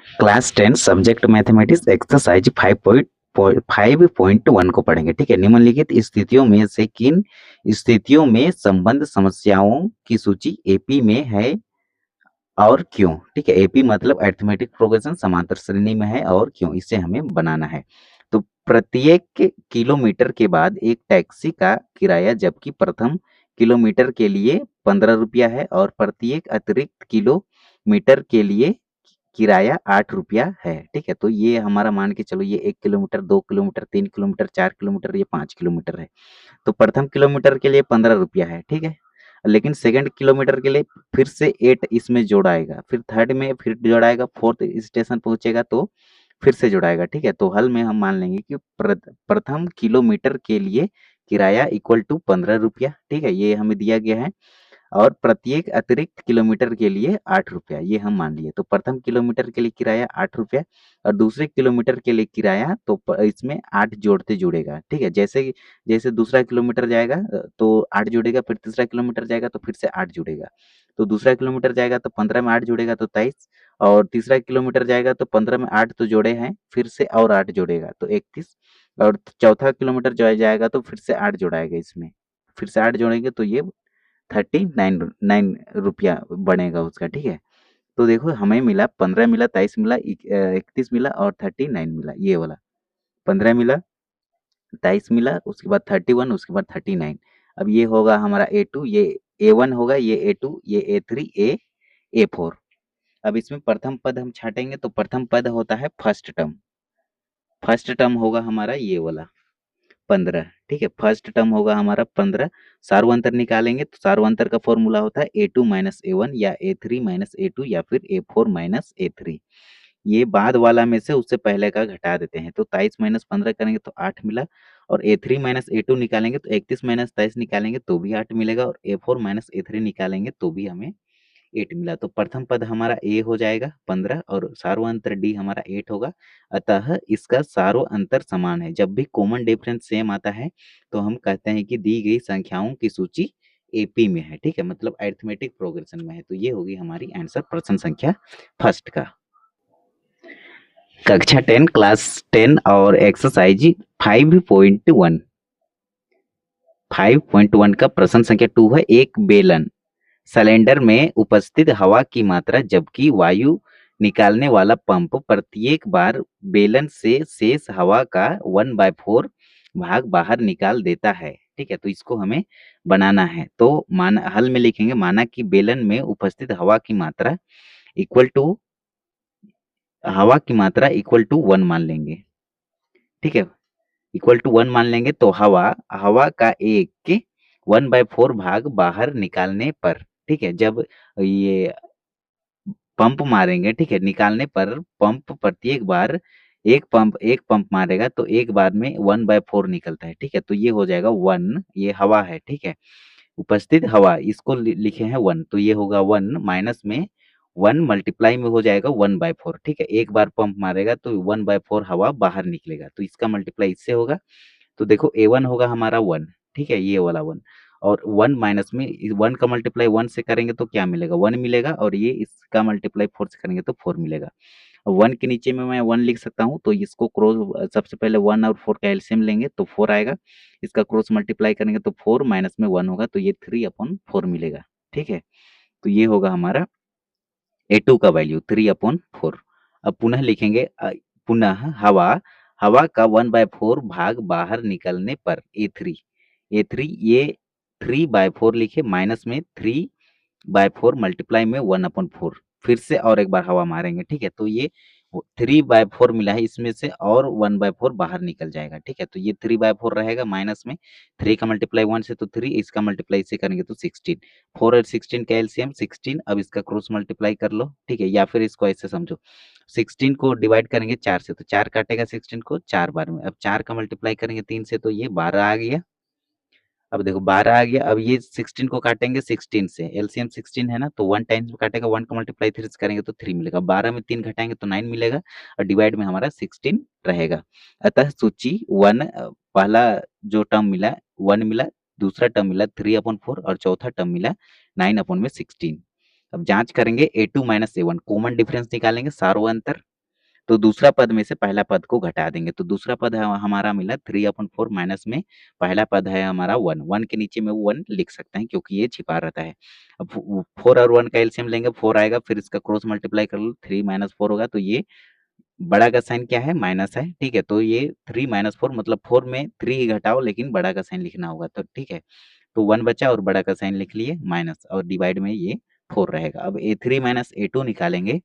Class 10 subject mathematics exercise 5.1 को पढ़ेंगे। ठीक है, निम्नलिखित स्थितियों में से किन स्थितियों में संबंध समस्याओं की सूची एपी में है और क्यों। ठीक है, एपी मतलब अरिथमेटिक प्रोग्रेशन, समांतर श्रेणी में है और क्यों, इसे हमें बनाना है। तो प्रत्येक किलोमीटर के बाद एक टैक्सी का किराया जबकि प्रथम किलोमीटर के लिए 15 रुपया है और प्रत्येक अतिरिक्त किलोमीटर के लिए किराया 8 रुपया है। ठीक है, तो ये हमारा मान के चलो, ये 1 किलोमीटर, 2 किलोमीटर, 3 किलोमीटर, 4 किलोमीटर, ये 5 किलोमीटर है। तो प्रथम किलोमीटर के लिए 15 रुपया है। ठीक है, लेकिन सेकंड किलोमीटर के लिए फिर से 8 इसमें जोड़ाएगा, फिर थर्ड में फिर जोड़ाएगा, फोर्थ स्टेशन पहुंचेगा तो फिर से जुड़ाएगा। ठीक है, तो हल में हम मान लेंगे कि प्रथम किलोमीटर के लिए किराया इक्वल टू 15 रुपया। ठीक है, ये हमें दिया गया है और प्रत्येक अतिरिक्त किलोमीटर के लिए 8 रुपया, ये हम मान लिए। तो प्रथम किलोमीटर के लिए किराया 8 रुपया और दूसरे किलोमीटर के लिए किराया तो इसमें 8 जोड़ते जुड़ेगा। ठीक है, जैसे जैसे दूसरा किलोमीटर जाएगा तो 8 जुड़ेगा, फिर तीसरा किलोमीटर जाएगा तो फिर से 8 जुड़ेगा। तो दूसरा किलोमीटर जाएगा तो 15 में 8 जुड़ेगा तो 23, और तीसरा किलोमीटर जाएगा तो 15 में 8 तो जोड़े हैं, फिर से और 8 जोड़ेगा तो 31, और चौथा किलोमीटर जो जाएगा तो फिर से 8 जोड़ाएगा, इसमें फिर से 8 जोड़ेंगे तो ये 39 रुपया बनेगा उसका। ठीक है, तो देखो हमें मिला 15 मिला, 23 मिला, 31 मिला और 39 मिला, ये वाला 15 मिला, 23 मिला, उसके बाद 31, उसके बाद 39। अब ये होगा हमारा A2, ये A1 होगा, ये A2, ये A3, A4। अब इसमें प्रथम पद हम छाटेंगे तो प्रथम पद होता है फर्स्ट टर्म। फर्स्ट टर्म होगा हमारा ये वाला 15। ठीक है, फर्स्ट टर्म होगा हमारा 15। सार्वंतर निकालेंगे तो सार्वंतर का फॉर्मूला होता है A2 माइनस A1 या A3 माइनस A2 या फिर A4 माइनस A3। ये बाद वाला में से उससे पहले का घटा देते हैं, तो 23 माइनस 15 करेंगे तो 8 मिला, और A3 माइनस A2 निकालेंगे तो 31 माइनस 23 निकालेंगे तो भी 8 मिलेगा, और A4 माइनस A3 निकालेंगे तो भी हमें 8 मिला। तो प्रथम पद हमारा A हो जाएगा 15 और सार्व अंतर D हमारा 8 होगा। अतः इसका सार्व अंतर समान है। जब भी कॉमन डिफरेंस सेम आता है तो हम कहते हैं कि दी गई संख्याओं की सूची एपी में है। ठीक है, मतलब अरिथमेटिक प्रोग्रेशन में है। तो ये होगी हमारी आंसर प्रश्न संख्या फर्स्ट का। कक्षा 10 क्लास 10 और एक्सरसाइज 5.1 5.1 का प्रश्न संख्या 2 है। एक बेलन सिलेंडर में उपस्थित हवा की मात्रा जबकि वायु निकालने वाला पंप प्रत्येक बार बेलन से शेष हवा का 1/4 भाग बाहर निकाल देता है। ठीक है, तो इसको हमें बनाना है। तो माना हल में लिखेंगे, माना कि बेलन में उपस्थित हवा की मात्रा इक्वल टू इक्वल टू 1 मान लेंगे। ठीक है, इक्वल टू 1 मान लेंगे तो हवा हवा का एक 1/4 भाग बाहर निकालने पर, ठीक है, जब ये पंप मारेंगे, ठीक है, निकालने पर पंप प्रत्येक बार एक पंप मारेगा तो एक बार में 1/4 निकलता है। ठीक है, तो ये हो जाएगा 1, ये हवा है। ठीक है, उपस्थित हवा इसको लिखे हैं 1, तो ये होगा 1 माइनस में 1 मल्टीप्लाई में हो जाएगा 1/4। ठीक है, एक बार पंप मारेगा तो 1/4 हवा बाहर निकलेगा, तो इसका मल्टीप्लाई इससे होगा। तो देखो A1 होगा हमारा 1। ठीक है, ये वाला 1, और 1 माइनस में 1 का मल्टीप्लाई 1 से करेंगे तो क्या मिलेगा, 1 मिलेगा, और ये इसका मल्टीप्लाई 4 से करेंगे तो 4 मिलेगा। 1 के नीचे में मैं 1 लिख सकता हूँ, तो इसको क्रॉस सबसे पहले 1 और 4 का एलसीएम लेंगे तो 4 आएगा, इसका क्रॉस मल्टीप्लाई करेंगे तो 4 माइनस में 1 होगा, तो ये 3/4 मिलेगा। ठीक है, तो ये होगा हमारा A2 का वैल्यू 3/4। अब पुनः लिखेंगे, पुनः हवा हवा का 1/4 भाग बाहर निकलने पर A3 ये 3/4 लिखे, माइनस में 3/4 मल्टीप्लाई में 1/4, फिर से और एक बार हवा मारेंगे। ठीक है, तो ये 3/4 मिला है, इसमें से और 1/4 बाहर निकल जाएगा। ठीक है, तो ये 3/4 रहेगा, माइनस में 3 का मल्टीप्लाई 1 से तो 3, इसका मल्टीप्लाई इससे करेंगे तो 16, 4 और 16 का एलसीएम 16। अब इसका क्रॉस मल्टीप्लाई कर लो। ठीक है, या फिर इसको ऐसे समझो, 16 को डिवाइड करेंगे 4 से तो 4 काटेगा 16 को 4 बार में, अब 4 का मल्टीप्लाई करेंगे 3 से तो ये 12 आ गया। अब देखो 12 आ गया, अब ये 16 को काटेंगे 16 से, एलसीएम 16 है ना, तो 1 टाइम्स में काटेगा, 1 का मल्टीप्लाई 3 से करेंगे तो 3 मिलेगा, 12 में 3 घटाएंगे तो 9 मिलेगा, और डिवाइड में हमारा 16 रहेगा। अतः सूची 1, पहला जो टर्म मिला 1 मिला, दूसरा टर्म मिला 3/4 और चौथा टर्म मिला 9/16। अब जांच करेंगे A2 minus A1, common difference निकालेंगे, सार्व अंतर। तो दूसरा पद में से पहला पद को घटा देंगे, तो दूसरा पद हमारा मिला 3/4 माइनस में पहला पद है हमारा 1, 1 के नीचे में 1 लिख सकते हैं क्योंकि ये छिपा रहता है। अब 4 और 1 का एलसीएम लेंगे, 4 आएगा, फिर इसका क्रॉस मल्टीप्लाई कर लो, 3 माइनस 4 होगा, तो ये बड़ा का साइन क्या है, माइनस है, ठीक है। तो ये 3 माइनस 4 मतलब 4 में 3 ही घटाओ, लेकिन बड़ा का साइन लिखना होगा, तो ठीक है। तो 1 बचा और बड़ा का साइन लिख लिए माइनस, और डिवाइड में ये 4 रहेगा। अब A3 माइनस A2 निकालेंगे,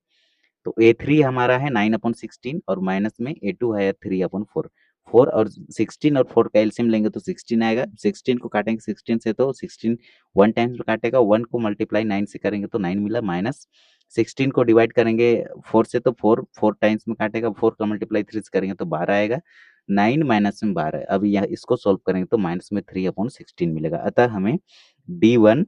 तो A3 हमारा है 9/16 और माइनस में A2 है 3/4। 4 और 16 और 4 का एलसीएम लेंगे तो 16 आएगा, 16 को काटेंगे 16 से तो 16 1 टाइम्स में काटेगा, 1 को मल्टीप्लाई 9 से करेंगे तो 9 मिला, माइनस 16 को डिवाइड करेंगे 4 से तो 4 टाइम्स में काटेगा, 4 का मल्टीप्लाई 3 से करेंगे तो 12 आएगा, 9 माइनस में 12। अब यह इसको सॉल्व करेंगे तो माइनस में 3/16 मिलेगा, अतः हमें D1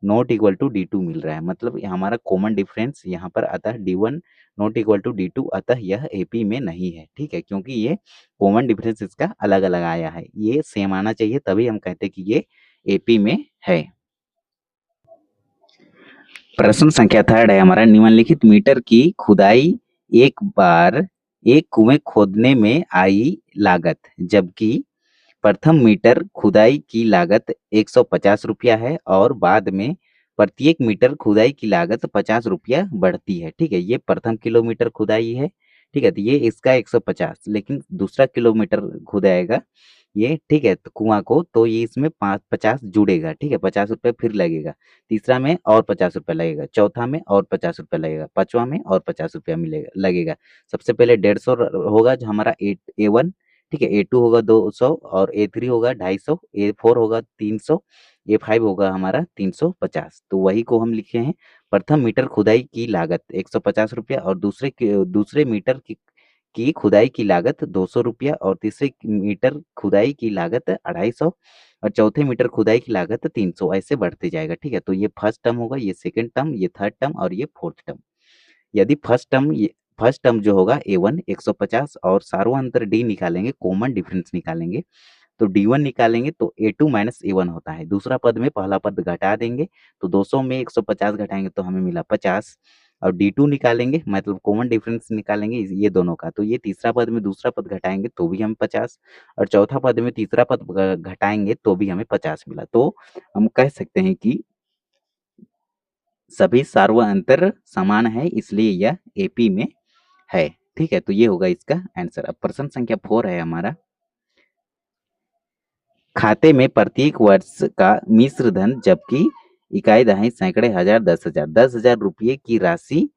not equal to D2 मिल रहा है। मतलब ये हमारा कॉमन डिफरेंस यहाँ पर, अतः D1 not equal to D2, अतः यह AP में नहीं है, ठीक है, क्योंकि ये कॉमन डिफरेंस इसका अलग अलग आया है, ये सेम आना चाहिए तभी हम कहते हैं कि ये AP में है। प्रश्न संख्या 3 है हमारा, निम्नलिखित मीटर की खुदाई एक बार एक कुएं खोदने में आई लागत, जबकि प्रथम मीटर खुदाई की लागत 150 रुपया है और बाद में प्रत्येक मीटर खुदाई की लागत 50 रुपया बढ़ती है, ठीक है। ये प्रथम किलोमीटर खुदाई है, ठीक है, तो ये इसका 150, लेकिन दूसरा किलोमीटर खुदाएगा ये, ठीक है, तो कुआं को, तो ये इसमें 50 जुड़ेगा, ठीक है, 50 रुपये फिर लगेगा, तीसरा में और 50 रुपया लगेगा, चौथा में और 50 रुपया लगेगा, पांचवा में और 50 रुपया मिलेगा लगेगा। सबसे पहले 150 होगा जो हमारा A1, ठीक है, A2 होगा 200 और A3 होगा 250, A4 होगा 300, A5 होगा हमारा 350। तो वही को हम लिखे हैं, प्रथम मीटर खुदाई की लागत 150 रुपया और दूसरे मीटर की खुदाई की लागत 200 रुपया और तीसरे मीटर खुदाई की लागत 250 और चौथे मीटर खुदाई की लागत 300, ऐसे बढ़ते जाएगा, ठीक है। तो ये फर्स्ट टर्म होगा, ये सेकंड टर्म, ये थर्ड टर्म और ये फोर्थ टर्म। यदि फर्स्ट टर्म जो होगा A1 150 और सार्वअंतर D निकालेंगे, कॉमन डिफरेंस निकालेंगे, तो D1 निकालेंगे तो A2 माइनस A1 होता है। दूसरा पद में पहला पद घटा देंगे, तो 200 में 150 घटाएंगे तो हमें मिला 50, और D2 निकालेंगे, मतलब कॉमन डिफरेंस निकालेंगे ये दोनों का, तो ये तीसरा पद में दूसरा पद घटाएंगे तो भी हमें 50, और चौथा पद में तीसरा पद घटाएंगे तो भी हमें 50 मिला। तो हम कह सकते हैं कि सभी सार्वअंतर समान है, इसलिए यह AP में है, ठीक है। तो ये होगा इसका आंसर। अब प्रश्न संख्या 4 है हमारा, खाते में प्रत्येक वर्ष का मिश्र धन, जबकि इकाई दहाई सैकड़े हजार 10,000 रुपये की राशि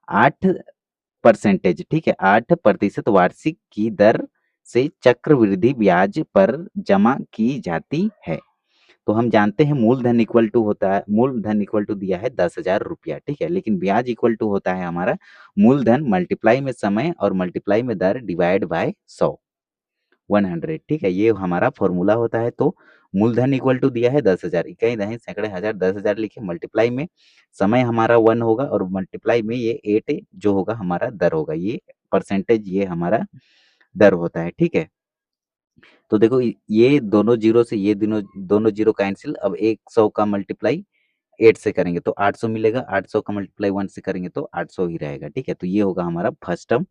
8%, ठीक है, 8% वार्षिक की दर से चक्रवृद्धि ब्याज पर जमा की जाती है। तो हम जानते हैं मूलधन इक्वल टू होता है, मूलधन इक्वल टू दिया है 10,000 रुपया, ठीक है, लेकिन ब्याज इक्वल टू होता है हमारा मूलधन मल्टीप्लाई में समय और मल्टीप्लाई में दर डिवाइड बाय 100, ठीक है, ये हमारा फॉर्मूला होता है। तो मूलधन इक्वल टू दिया है 10,000, इकाई दहाई सैकड़े हजार 10,000 लिखे, मल्टीप्लाई में समय हमारा 1 होगा और मल्टीप्लाई में ये 8 जो होगा हमारा दर होगा, ये परसेंटेज ये हमारा दर होता है, ठीक है। तो देखो ये दोनों जीरो से ये दोनों दोनों जीरो कैंसिल, अब 100 का मल्टीप्लाई 8 से करेंगे तो 800 मिलेगा, 800 का मल्टीप्लाई 1 से करेंगे तो 800 ही रहेगा, ठीक है। तो ये होगा हमारा फर्स्ट टर्म।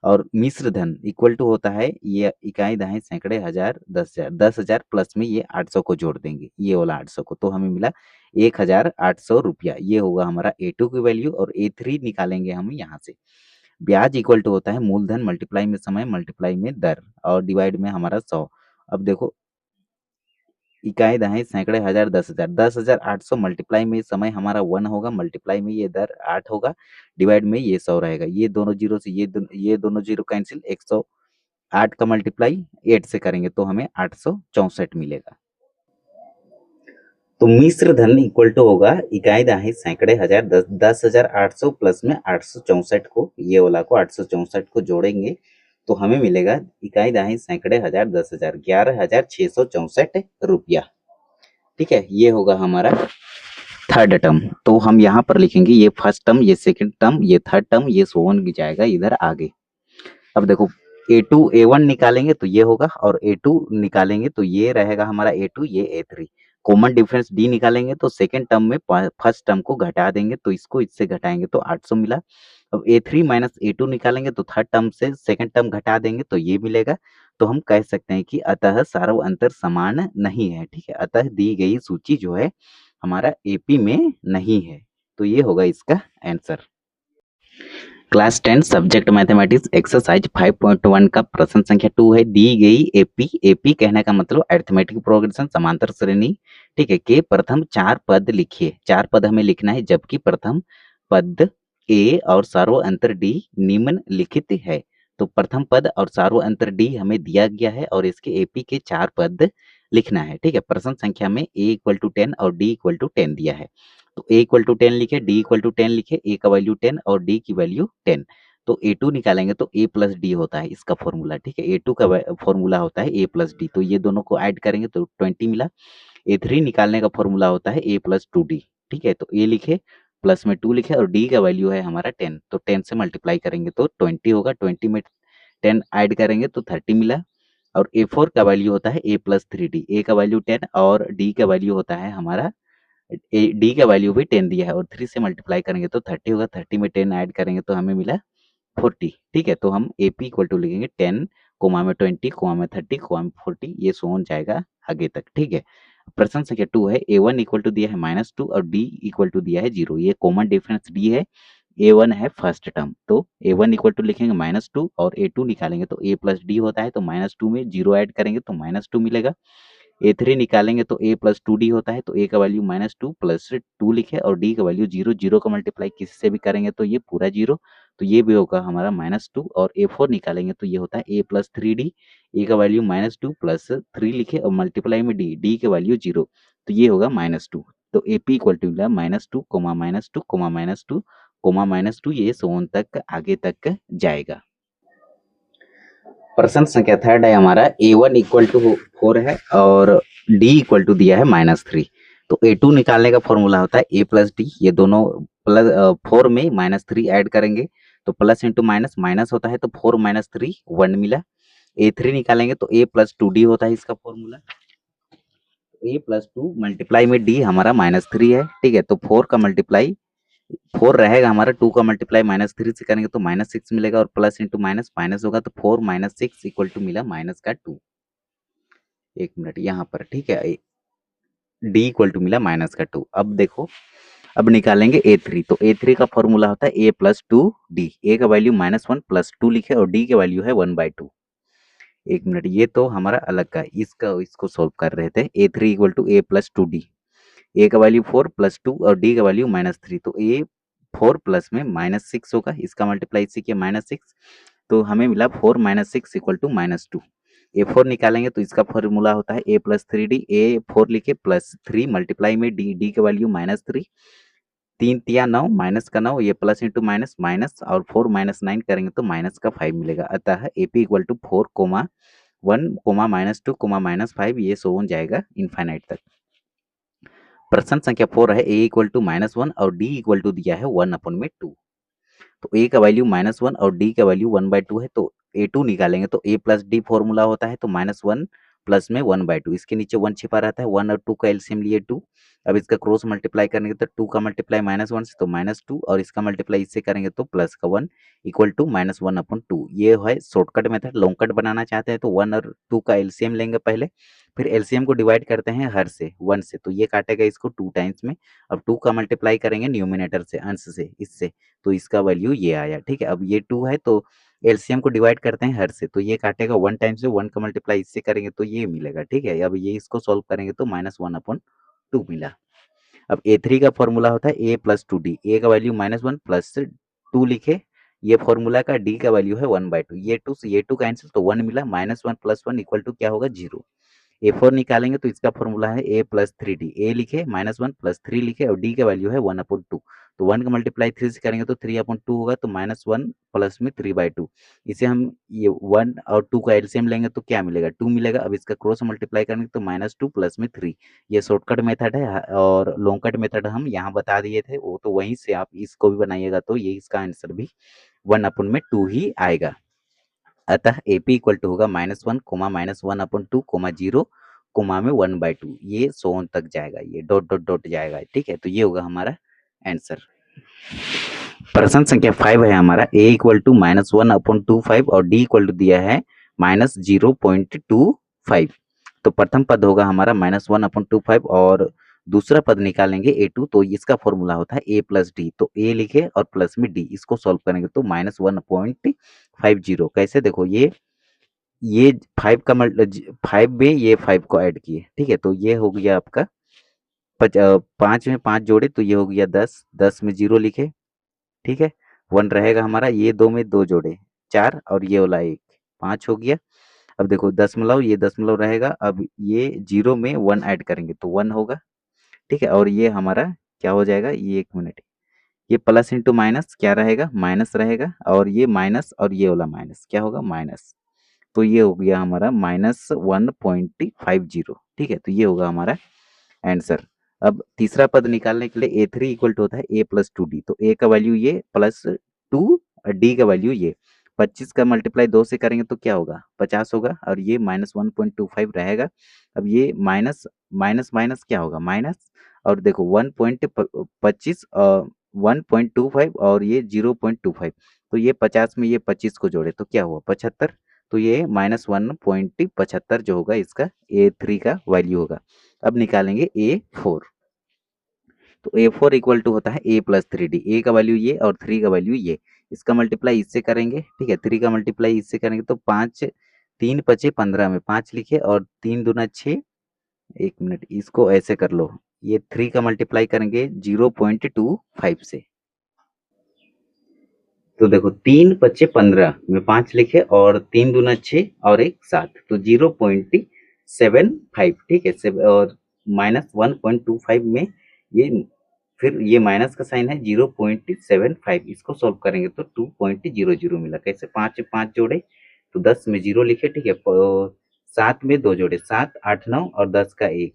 और मिश्र धन इक्वल टू होता है ये इकाई दहाई सैकड़े हजार 10,000, 10,000 प्लस में ये 800 को जोड़ देंगे, ये वाला 800 को, तो हमें मिला 1,800 रुपया, ये होगा हमारा A2 की वैल्यू। और A3 निकालेंगे हम यहाँ से, ब्याज इक्वल टू होता है मूलधन मल्टीप्लाई में समय मल्टीप्लाई में दर और डिवाइड में हमारा 100। अब देखो इकाई दहाई सैकड़े हजार 10,000, 10,800 मल्टीप्लाई में समय हमारा 1 होगा, मल्टीप्लाई में ये दर 8 होगा, डिवाइड में ये 100 रहेगा, ये दोनों जीरो से ये दोनों जीरो कैंसिल, 108 का मल्टीप्लाई 8 से करेंगे तो हमें 864 मिलेगा। तो मिश्र धन इक्वल टू होगा इकाई दहाई सैकड़े हजार 10,800 प्लस में 864 को, ये वाला को 864 को जोड़ेंगे तो हमें मिलेगा इकाई दहाई सैकड़े हजार 10,000 11,664 रुपया, ठीक है। ये होगा हमारा थर्ड टर्म। तो हम यहाँ पर लिखेंगे ये फर्स्ट टर्म, ये सेकंड टर्म, ये थर्ड टर्म, ये सोवन जाएगा इधर आगे। अब देखो A2 A1 निकालेंगे तो ये होगा, और A2 निकालेंगे तो ये रहेगा हमारा A2, ये A3। कॉमन डिफरेंस D निकालेंगे तो सेकंड टर्म में फर्स्ट टर्म को घटा देंगे, तो इसको इससे घटाएंगे तो 800 मिला, अब A3 माइनस A2 निकालेंगे तो थर्ड टर्म से सेकंड टर्म घटा देंगे तो ये मिलेगा। तो हम कह सकते हैं कि अतः सार्व अंतर समान नहीं है, ठीक है। अतः दी गई सूची जो है हमारा एपी में नहीं है, तो ये होगा इसका answer. Class 10 subject mathematics exercise 5.1 का प्रश्न संख्या 2 है। दी गई एपी, एपी कहने का मतलब अरिथमेटिक प्रोग्रेशन समांतर श्रेणी, ठीक है, के प्रथम 4 पद लिखिए। 4 पद हमें लिखना है, जबकि प्रथम पद ए और सार्व अंतर डी निम्नलिखित है। तो प्रथम पद और सार्व अंतर डी हमें दिया गया है और इसके एपी के 4 पद लिखना है, ठीक है। प्रश्न संख्या में ए इक्वल टू 10 और डी इक्वल टू 10 दिया है। तो ए इक्वल टू 10 लिखे, डी इक्वल टू 10 लिखे, ए का वैल्यू 10 और डी की वैल्यू 10। तो ए2 निकालेंगे तो ए प्लस डी होता है इसका फॉर्मूला, ठीक है। ए2 का फॉर्मूला होता है ए प्लस डी, तो ये दोनों को ऐड करेंगे तो 20 मिला। ए3 निकालने का फॉर्मूला होता है ए प्लस 2डी, ठीक है। तो ए लिखे, प्लस में 2 लिखे और डी का वैल्यू है हमारा 10, तो 10 से मल्टीप्लाई करेंगे तो 20 होगा। 20 में 10 ऐड करेंगे तो 30 मिला। और ए4 का वैल्यू होता है ए प्लस 3डी, ए का वैल्यू 10 और डी का वैल्यू होता है हमारा डी का वैल्यू भी 10 दिया है और 3 से मल्टीप्लाई करेंगे तो 30 होगा। 30 में 10 ऐड करेंगे तो हमें मिला 40, ठीक है। तो हम एपी इक्वल टू लिखेंगे 10 कोमा में 20 कोमा में 30 कोमा में 40, ये सोन जाएगा आगे तक, ठीक है। प्रश्न संख्या 2 है। ए1 इक्वल टू दिया है -2 और डी इक्वल टू दिया है 0। ये कॉमन डिफरेंस डी है, ए1 है फर्स्ट टर्म, तो ए1 इक्वल टू लिखेंगे -2 और ए2 निकालेंगे तो ए प्लस डी होता है, तो -2 में 0 ऐड करेंगे तो -2 मिलेगा। ए3 निकालेंगे तो ए प्लस 2डी होता है, तो ए का वैल्यू -2 प्लस 2 लिखे और डी का वैल्यू 0, 0 का मल्टीप्लाई किसी से भी करेंगे तो ये पूरा 0, तो ये भी होगा हमारा -2। और ए4 निकालेंगे तो ये होता है ए प्लस 3डी, ए का वैल्यू -2 प्लस 3 लिखे और मल्टीप्लाई में डी, डी के वैल्यू 0, तो ये होगा -2। तो एपी इक्वल टू मिला -2 कोमा -2 कोमा -2 कोमा -2, ये सोन तक आगे तक जाएगा। प्रश्न संख्या 3 है हमारा। ए1 इक्वल टू 4 है और डी इक्वल टू दिया है -3। तो ए2 निकालने का फॉर्मूला होता है ए प्लस डी, ये दोनों प्लस 4 में -3 ऐड करेंगे तो प्लस इंटू माइनस माइनस होता है, तो 4 - 3 1 मिला। ए3 निकालेंगे तो ए प्लस 2डी होता है इसका फॉर्मूला, ए प्लस 2 मल्टीप्लाई में डी हमारा -3 है, ठीक है। तो 4 का मल्टीप्लाई 4 रहेगा हमारा, 2 का मल्टीप्लाई -3 से करेंगे तो -6 मिलेगा और प्लस इंटू माइनस माइनस होगा, तो 4 - 6 इक्वल टू मिला -2। एक मिनट यहाँ पर, ठीक है, डी इक्वल टू मिला -2। अब देखो, अब निकालेंगे ए3, तो ए3 का फॉर्मूला होता है ए प्लस 2डी, ए का वैल्यू -1 प्लस 2 लिखे और डी के वैल्यू है 1/2। एक मिनट, ये तो हमारा अलग का, इसको सोल्व कर रहे थे। ए3 equal to A plus two D, A का वैल्यू 4 प्लस 2 और डी का वैल्यू -3, तो ए 4 प्लस में -6 होगा, इसका मल्टीप्लाई इसी किया -6, तो हमें मिला 4 - 6 इक्वल टू -2। ए4 निकालेंगे तो इसका फॉर्मूला होता है ए प्लस 3डी, ए 4 लिखे प्लस 3 मल्टीप्लाई में डी, डी का वैल्यू -3, 3 तिया 9 माइनस का 9, ये प्लस इंटू माइनस माइनस और 4 - 9 करेंगे तो माइनस का 5 मिलेगा। अतः AP equal to 4 comma 1 comma -2 comma -5, ये सो हो जाएगा इनफाइनाइट तक। प्रश्न संख्या 4 है। ए इक्वल टू -1 और डी इक्वल टू दिया है 1/2। तो ए का वैल्यू -1 और डी का वैल्यू 1/2 है, तो ए2 निकालेंगे तो ए प्लस डी फॉर्मूला होता है, तो -1 प्लस में 1/2, इसके नीचे 1 छिपा रहता है, 1 और 2 का एलसीएम लिए 2। अब इसका क्रॉस मल्टीप्लाई करेंगे तो 2 का मल्टीप्लाई -1 से तो -2 और इसका मल्टीप्लाई इससे करेंगे तो प्लस का 1 इक्वल टू -1/2। ये है शॉर्टकट मेथड। लॉन्ग कट बनाना चाहते हैं तो 1 और 2 का एलसीएम लेंगे पहले, फिर एलसीएम को डिवाइड करते हैं हर से 1 से, तो ये काटेगा इसको 2 टाइम्स में। अब 2 का मल्टीप्लाई करेंगे न्यूमिनेटर से, अंश से, इससे, तो इसका वैल्यू ये आया, ठीक है। अब ये 2 है तो एलसीएम को डिवाइड करते हैं हर से, तो ये काटेगा 1 टाइम से, 1 का मल्टीप्लाई इससे करेंगे तो ये मिलेगा, ठीक है। अब ये इसको सॉल्व करेंगे तो -1/2 मिला। अब ए3 का फॉर्मूला होता है ए प्लस 2डी, ए का वैल्यू -1 प्लस 2 लिखे, ये फॉर्मूला का डी का वैल्यू है 1/2, ये 2 से ये 2 कैंसिल तो 1 मिला, -1 प्लस 1 इक्वल टू क्या होगा 0। ए4 निकालेंगे तो इसका फॉर्मूला है ए प्लस 3डी, ए लिखे -1 प्लस 3 लिखे और डी का वैल्यू है 1/2, तो 1 का मल्टीप्लाई 3 से करेंगे तो 3/2 होगा, तो -1 प्लस में 3/2, इसे हम ये 1 और 2 का एलसीएम लेंगे तो क्या मिलेगा 2 मिलेगा। अब इसका क्रॉस मल्टीप्लाई करेंगे तो -2 प्लस में 3, ये शॉर्टकट मेथड है और लॉन्ग कट मेथड हम यहाँ बता दिए थे, वो तो वहीं से आप इसको भी बनाइएगा तो ये इसका आंसर भी 1/2 ही आएगा। अतः एपी इक्वल टू होगा -1 कोमा -1/2 कोमा 0 कोमा में 1/2, ये सोन तक जाएगा, ये डॉट डॉट डॉट जाएगा, ठीक है। तो ये होगा हमारा आंसर। प्रश्न संख्या 5 है हमारा, a इक्वल टू -1/25 और d इक्वल टू दिया है -0.25। तो प्रथम पद होगा हमारा -1/25 और दूसरा पद निकालेंगे a2। तो इसका फॉर्मूला होता है a प्लस डी। तो a लिखे और प्लस में d, इसको सॉल्व करेंगे तो -1.50। कैसे, देखो ये 5 का 5 में ये 5 को ऐड किए, ठीक है। तो ये हो गया आपका 5 में 5 जोड़े तो ये हो गया 10, 10 में 0 लिखे, ठीक है। 1 रहेगा हमारा, ये 2 में 2 जोड़े 4 और ये वाला 1, 5 हो गया। अब देखो दशमलव, ये दशमलव रहेगा, अब ये 0 में 1 ऐड करेंगे तो 1 होगा, ठीक है। और ये हमारा क्या हो जाएगा, ये 1 मिनट, ये प्लस इंटू माइनस क्या रहेगा, माइनस रहेगा। और ये माइनस और ये वाला माइनस क्या होगा, माइनस। तो ये हो गया हमारा -1.50, ठीक है। तो ये होगा हमारा आंसर। अब तीसरा पद निकालने के लिए a3 इक्वल टू होता है a प्लस 2d। तो a का वैल्यू ये प्लस 2 और d का वैल्यू ये 25 का मल्टीप्लाई 2 से करेंगे तो क्या होगा, 50 होगा। और ये -1.25 रहेगा। अब ये माइनस माइनस माइनस क्या होगा, माइनस। और देखो 1.25 1.25 और ये 0.25। तो ये 50 में ये 25 को जोड़े तो क्या हुआ, 75। तो ये -1.75 जो होगा इसका a3 का वैल्यू होगा। अब निकालेंगे a4। तो a4 इक्वल टू होता है a प्लस 3d। a का वैल्यू ये और 3 का वैल्यू ये, इसका मल्टीप्लाई इससे करेंगे, ठीक है। 3 का मल्टीप्लाई इससे करेंगे तो 5 3 पचे 15 में 5 लिखे और 3 दूना 6। 1 मिनट, इसको ऐसे कर लो, ये 3 का मल्टीप्लाई करेंगे 0.25 से। तो देखो 3 पचे 15 में 5 लिखे और 3 दूना 6 और 1 7, तो 0.75, ठीक है। और -1.25 में ये, फिर ये माइनस का साइन है 0.75, इसको सॉल्व करेंगे तो 2.00 मिला। कैसे, 5 से 5 जोड़े तो 10 में 0 लिखे, ठीक है। 7 में 2 जोड़े 7 8 9 और 10 का 1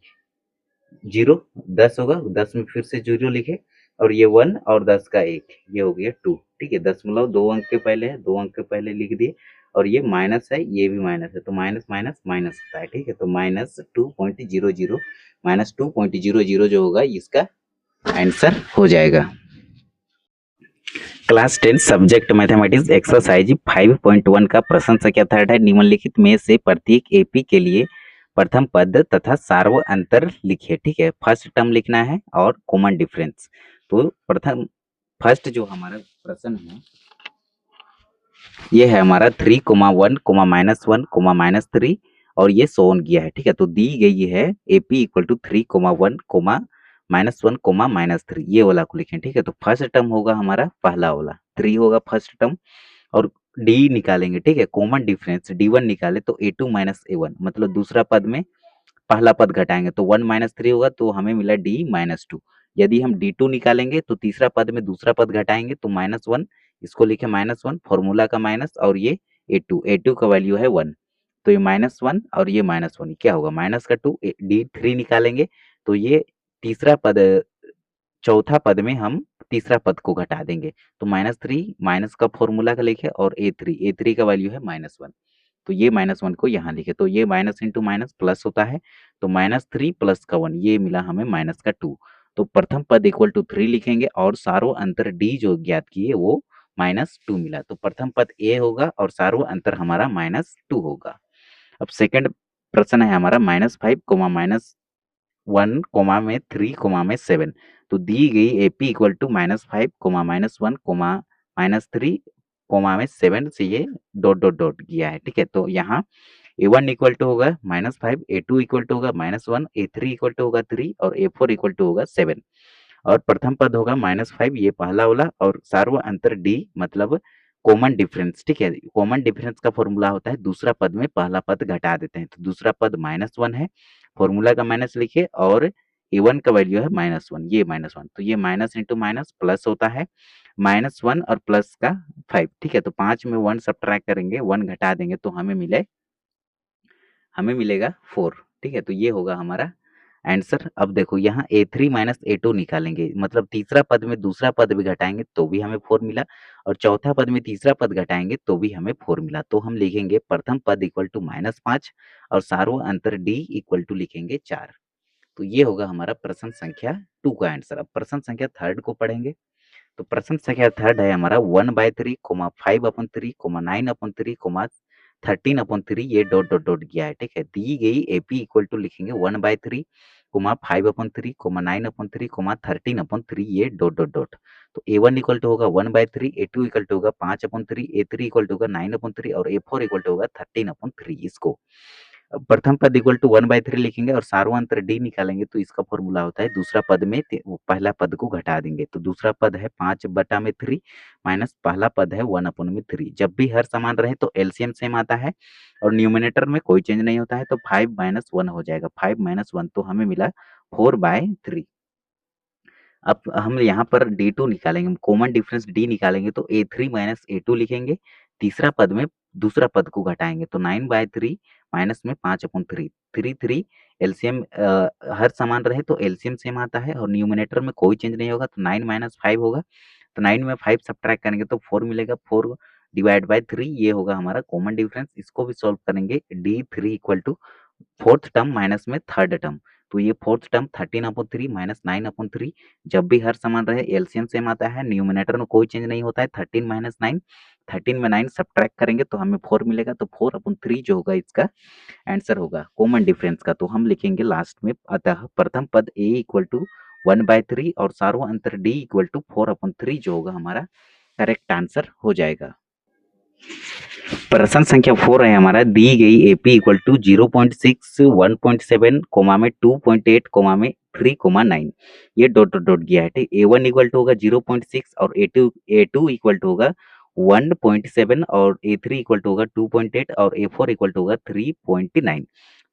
0, 10 होगा। 10 में फिर से 0 लिखे और ये 1 और 10 का 1, ये हो गया 2, ठीक है। दशमलव 2 अंक के पहले है, 2 अंक के पहले लिख दिए। और ये माइनस है, ये भी माइनस है, तो माइनस माइनस माइनस होता है, ठीक है। तो -2.00 -2.00 जो होगा इसका आंसर हो जाएगा। क्लास 10 सब्जेक्ट मैथमेटिक्स एक्सरसाइज 5.1 का प्रश्न संख्या 3 है। निम्नलिखित में से प्रत्येक एपी के लिए प्रथम पद तथा सार्व अंतर लिखिए, ठीक है। फर्स्ट टर्म लिखना है और कॉमन डिफरेंस। तो फर्स्ट जो हमारा प्रश्न है ये है हमारा 3,1, -1, -3 और ये सोन किया है, ठीक है। तो दी गई है AP इक्वल टू 3,1, -1, -3, ये वाला को लिखें, ठीक है। तो फर्स्ट टर्म होगा हमारा पहला वाला 3 होगा फर्स्ट टर्म। और डी निकालेंगे, ठीक है। कॉमन डिफरेंस D1 निकाले तो A2 -A1, मतलब दूसरा पद में पहला पद घटाएंगे तो 1 -3 होगा, तो हमें मिला D-2। यदि हम D2 निकालेंगे तो तीसरा पद में दूसरा पद घटाएंगे तो -1, इसको लिखे -1, फॉर्मूला का माइनस, और ये A2 का वैल्यू है 1। तो ये -1 और ये -1 क्या होगा, माइनस का 2। D3 निकालेंगे तो ये तीसरा पद, चौथा पद में हम तीसरा पद को घटा देंगे तो -3, माइनस का फॉर्मूला का लिखे और A3 का वैल्यू है -1। तो ये -1 को यहाँ लिखे तो ये माइनस इंटू माइनस प्लस होता है। तो -3 प्लस का 1, ये मिला हमें माइनस का 2। तो प्रथम पद इक्वल टू 3 लिखेंगे और सारो अंतर डी जो ज्ञात किए वो -2 मिला। तो प्रथम पद ए होगा और सारो अंतर हमारा -2 होगा। अब सेकंड प्रश्न है हमारा -5, -1, -3, 7। तो दी गई AP इक्वल टू -5, -1, -3, -7 से ये डॉट डॉट डॉट किया है, ठीक है। तो यहाँ A1 इक्वल टू होगा -5, A2 इक्वल टू होगा -1, A3 इक्वल टू होगा 3 और A4 इक्वल टू होगा 7। और प्रथम पद होगा -5, ये पहला वाला, और सार्व अंतर D मतलब कॉमन डिफरेंस, ठीक है। कॉमन डिफरेंस का फॉर्मूला होता है दूसरा पद में पहला पद घटा देते हैं, तो दूसरा पद -1 है, फॉर्मूला का माइनस लिखिए और A1 का वैल्यू है -1, ये -1, तो ये माइनस इंटू माइनस प्लस होता है, -1 और प्लस का 5, ठीक है। तो 5 में 1 सब्ट्रैक्ट करेंगे, 1 घटा देंगे तो हमें मिलेगा 4, ठीक है। तो ये होगा हमारा आंसर। अब देखो यहाँ A3 माइनस A2 निकालेंगे, मतलब तीसरा पद में दूसरा पद भी घटाएंगे तो भी हमें 4 मिला, और चौथा पद में तीसरा पद घटाएंगे तो भी हमें 4 मिला। तो हम लिखेंगे प्रथम पद इक्वल टू -5 और सार्व अंतर D इक्वल टू लिखेंगे 4। तो ये होगा हमारा प्रश्न संख्या 2 का आंसर। अब प्रश्न संख्या 3 को पढ़ेंगे। तो प्रश्न संख्या थर्ड है हमारा 1/3, 5/3, 9/3, 13/3 ये डॉट डॉट डॉट गया है, ठीक है। दी गई एपी इक्वल टू लिखेंगे 1/3, 5/3, 9/3, 13/3 ये डॉट डॉट डॉट। तो A1 इक्वल टू होगा 1/3, A2 इक्वल टू होगा 5/3, A3 इक्वल टू होगा 9/3 और A4 इक्वल टू होगा 13/3। इसको प्रथम पद इक्वल टू 1/3 लिखेंगे और सार्वंतर डी निकालेंगे तो इसका फॉर्मूला होता है दूसरा पद में पहला पद को घटा देंगे। तो दूसरा पद है 5/3 माइनस पहला पद है 1/3। जब भी हर समान रहे तो एलसीएम सेम आता है और न्यूमिनेटर में कोई चेंज नहीं होता है तो 5 - 1 हो जाएगा। 5 - 1 तो हमें मिला 4/3। अब हम यहाँ पर D2 निकालेंगे, कॉमन डिफरेंस D निकालेंगे तो A3 माइनस A2 लिखेंगे। तीसरा पद में दूसरा पद को घटाएंगे तो 9/3 माइनस में 5/3, 3 एलसीएम हर समान रहे तो एलसीएम सेम आता है और न्यूमिनेटर में कोई चेंज नहीं होगा तो 9 - 5 होगा। तो 9 में 5 सब्ट्रैक्ट करेंगे तो 4 मिलेगा। 4 डिवाइड बाय 3 ये होगा हमारा कॉमन डिफरेंस। इसको भी सॉल्व करेंगे D3 equal to fourth term minus में थर्ड टर्म। तो ये फोर्थ टर्म 13/3 माइनस 9/3। जब भी हर समान रहे एलसीएम सेम आता है, न्यूमिनेटर में कोई चेंज नहीं होता है। 13 - 9, 13 में 9 सब्ट्रैक्ट करेंगे तो हमें 4 मिलेगा। तो 4/3 जो होगा इसका आंसर होगा कॉमन डिफरेंस का। तो हम लिखेंगे लास्ट में, अतः प्रथम पद A इक्वल टू 1/3 और सार्वअंतर D इक्वल टू 4/3 जो होगा हमारा करेक्ट आंसर हो जाएगा। प्रश्न संख्या 4 है हमारा, दी गई एपी इक्वल टू 0.6, 1.7 कोमा में 2.8 कोमा में 3,9 ये डॉट डॉट डॉट गया है, ठीक। A1 इक्वल टू होगा 0.6 और A2 इक्वल टू होगा 1.7 और A3 इक्वल टू होगा 2.8 और A4 इक्वल टू होगा 3.9।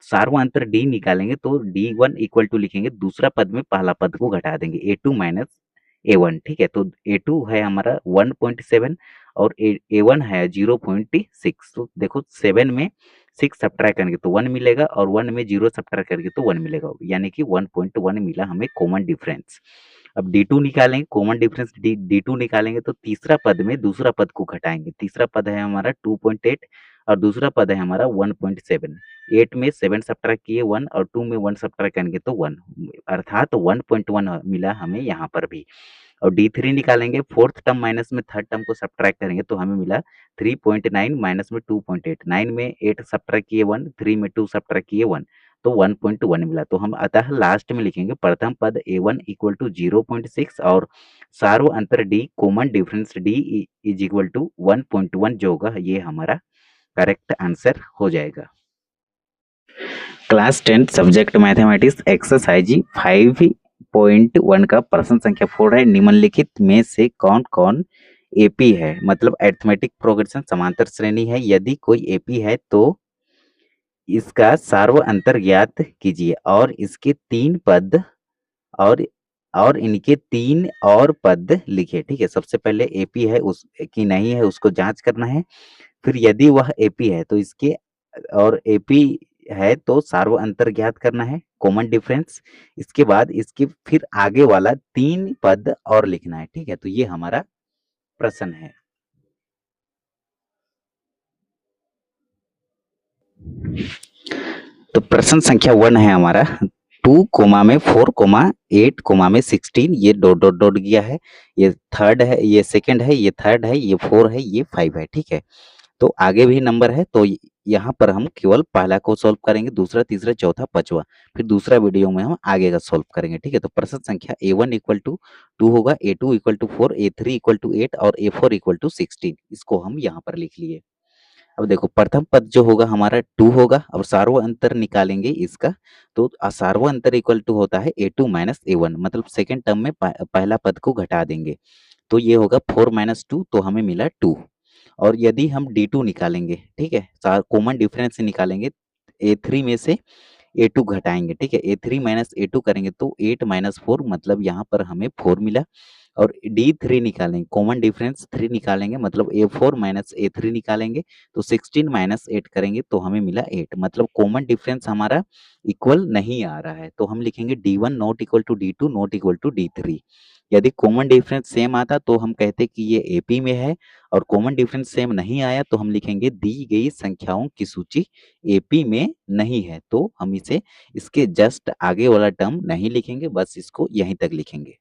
सार्वअंतर D निकालेंगे तो D1 इक्वल टू लिखेंगे, दूसरा पद में पहला पद को घटा देंगे A2 माइनस A1, ठीक है। तो A2 है हमारा 1.7 और A1 है 0.6। तो देखो 7 में 6 सब्ट्रैक्ट करेंगे तो 1 मिलेगा और 1 में 0 सब्ट्रैक्ट करेंगे तो 1 मिलेगा, यानी कि 1.1 मिला हमें कॉमन डिफरेंस। अब D2 निकालेंगे, कॉमन डिफरेंस D2 निकालेंगे तो तीसरा पद में दूसरा पद को घटाएंगे। तीसरा पद है हमारा 2.8 और दूसरा पद है हमारा 1.7। 8 में 7 सब्ट्रैक्ट किए 1 और 2 में 1 सब्ट्रैक्ट करेंगे तो 1, अर्थात 1.1 मिला हमें यहाँ पर भी। और D3 निकालेंगे, फोर्थ टर्म माइनस में थर्ड टर्म को सब्ट्रैक्ट करेंगे तो हमें मिला 3.9 माइनस में 2.8। 9 में 8 सब्ट्रैक्ट किए 1, 3 में 2 सब्ट्रैक्ट किए 1 तो 1.1 मिला। तो हम अतः लास्ट में लिखेंगे प्रथम पद A1 इक्वल टू 0.6 और सार्व अंतर D common difference D is equal to 1.1 जो होगा ये हमारा करेक्ट आंसर हो जाएगा। क्लास 10 सब्जेक्ट मैथमेटिक्स एक्सरसाइज 5.1 का प्रश्न संख्या 4 है, निम्नलिखित में से कौन कौन एपी है, मतलब अरिथमेटिक प्रोग्रेशन समांतर श्रेणी है। यदि कोई एपी है तो इसका सार्व अंतर ज्ञात कीजिए और इसके 3 पद और इनके 3 और पद लिखिए, ठीक है। सबसे पहले एपी है उस की नहीं है उसको जांच करना है, फिर यदि वह एपी है तो इसके और एपी है तो सार्व अंतर ज्ञात करना है, कॉमन डिफरेंस। इसके बाद इसके फिर आगे वाला 3 पद और लिखना है, ठीक है। तो ये हमारा प्रश्न है। तो प्रश्न संख्या 1 है हमारा, 2 कोमा में 4 कोमा 8 कोमा में 16 ये डॉट डॉट डॉट गया है। ये थर्ड है, ये सेकंड है, ये थर्ड है, ये 4 है, ये 5 है, ठीक है। तो आगे भी नंबर है तो यहाँ पर हम केवल पहला को सॉल्व करेंगे, दूसरा तीसरा चौथा पांचवा फिर दूसरा वीडियो में हम आगे का सॉल्व करेंगे, ठीक है। तो प्रश्न संख्या A1 इक्वल टू 2 होगा, A2 equal to 4, A3 equal to 8 और A4 इक्वल टू 16। इसको हम यहाँ पर लिख लिए। अब देखो प्रथम पद जो होगा हमारा 2 होगा और सार्व अंतर निकालेंगे इसका, तो सार्व अंतर इक्वल टू होता है A2 माइनस A1, मतलब सेकेंड टर्म में पहला पद को घटा देंगे तो ये होगा 4 - 2 तो हमें मिला 2। और यदि हम D2 निकालेंगे, ठीक है, कॉमन डिफरेंस से निकालेंगे, A3 में से A2 घटाएंगे, ठीक है। A3 माइनस A2 करेंगे तो 8 माइनस 4 मतलब यहाँ पर हमें 4 मिला। और D3 निकालेंगे, कॉमन डिफरेंस 3 निकालेंगे मतलब A4 माइनस A3 निकालेंगे तो 16 माइनस 8 करेंगे तो हमें मिला 8, मतलब कॉमन डिफरेंस हमारा इक्वल नहीं आ रहा है तो हम लिखेंगे D1 not equal to D2 not equal to D3। यदि कॉमन डिफरेंस सेम आता तो हम कहते कि ये एपी में है, और कॉमन डिफरेंस सेम नहीं आया तो हम लिखेंगे दी गई संख्याओं की सूची एपी में नहीं है। तो हम इसे इसके जस्ट आगे वाला टर्म नहीं लिखेंगे, बस इसको यहीं तक लिखेंगे।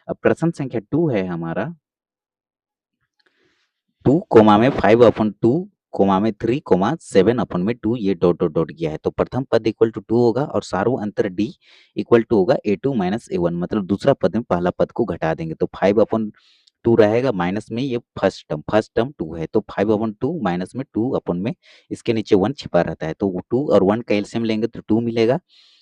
अब प्रश्न संख्या 2 है हमारा 2 कोमा में 5/2 कोमा में 3 7/2 ये डॉट डॉट डॉट गया है, तो प्रथम पद इक्वल टू 2 होगा और सारों अंतर d इक्वल टू होगा a2 माइनस a1, मतलब दूसरा पद में पहला पद को घटा देंगे तो 5/2 रहेगा, माइनस में ये फर्स्ट टर्म 2 है, तो 5/2 माइनस में 2 अपन में इसके नीचे 1 छिपा रहता है, तो 2 और 1 का एलसीएम लेंगे तो 2 मिलेगा।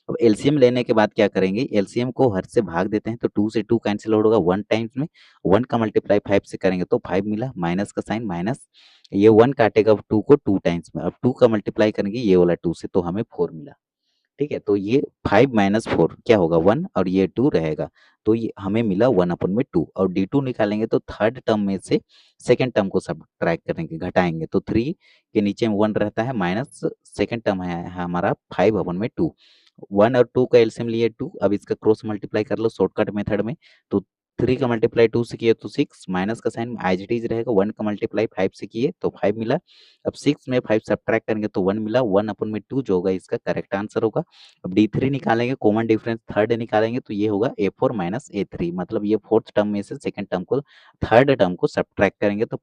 अब एलसीएम लेने के बाद क्या करेंगे, एलसीएम को हर से भाग देते हैं तो 2 से 2 कैंसिल होगा 1 टाइम्स में, 1 का मल्टीप्लाई 5 से करेंगे तो 5 मिला, माइनस का साइन माइनस, ये 1 काटेगा 2 को 2 टाइम्स में, अब 2 का मल्टीप्लाई करेंगे ये वाला 2 से तो हमें 4 मिला। ठीक है, तो ये 5 माइनस 4 क्या होगा 1 और ये 2 रहेगा, तो ये हमें मिला 1/2 और d2 निकालेंगे तो थर्ड टर्म में से सेकंड टर्म को सब्ट्रैक्ट करेंगे, घटाएंगे तो 3 के नीचे में 1 रहता है, माइनस सेकंड टर्म है हमारा 5/2, 1 और 2 का एलसीएम लिए 2, अब इसका क्रॉस मल्टीप्लाई कर लो शॉर्टकट मेथड में, तो 3 का मल्टीप्लाई 2 से किए तो 6, माइनस का साइन एज इट इज रहेगा, 1 का मल्टीप्लाई 5 से किए तो 5 मिला, अब 6 में 5 सब्ट्रैक्ट करेंगे तो 1 मिला, 1/2 जो होगा इसका करेक्ट आंसर होगा। अब d3 निकालेंगे, कॉमन डिफरेंस थर्ड निकालेंगे तो ये होगा a4 माइनस a3, मतलब ये फोर्थ टर्म में से सेकंड टर्म को थर्ड टर्म को सब्ट्रैक्ट करेंगे तो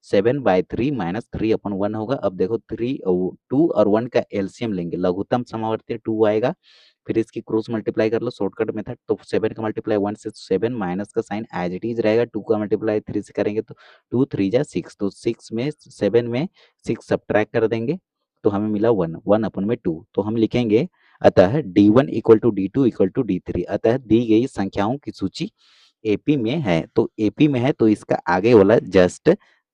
7/3 माइनस 3/1 होगा। अब देखो 2 और 1 का एलसीएम लेंगे, लघुत्तम समावर्ती 2 आएगा, फिर इसकी क्रॉस मल्टीप्लाई कर लो शॉर्टकट मेथड, तो 7 का मल्टीप्लाई 1 से 7, माइनस का साइन एज इट इज रहेगा, 2 का मल्टीप्लाई 3 से करेंगे तो 2 3 जा 6, तो 6 में 7 में 6 सब्ट्रैक्ट कर देंगे तो हमें मिला 1/2, तो हम लिखेंगे अतः d1 equal to d2 equal to d3, अतः दी गई संख्याओं की सूची एपी में है, तो एपी में है तो इसका आगे वाला जस्ट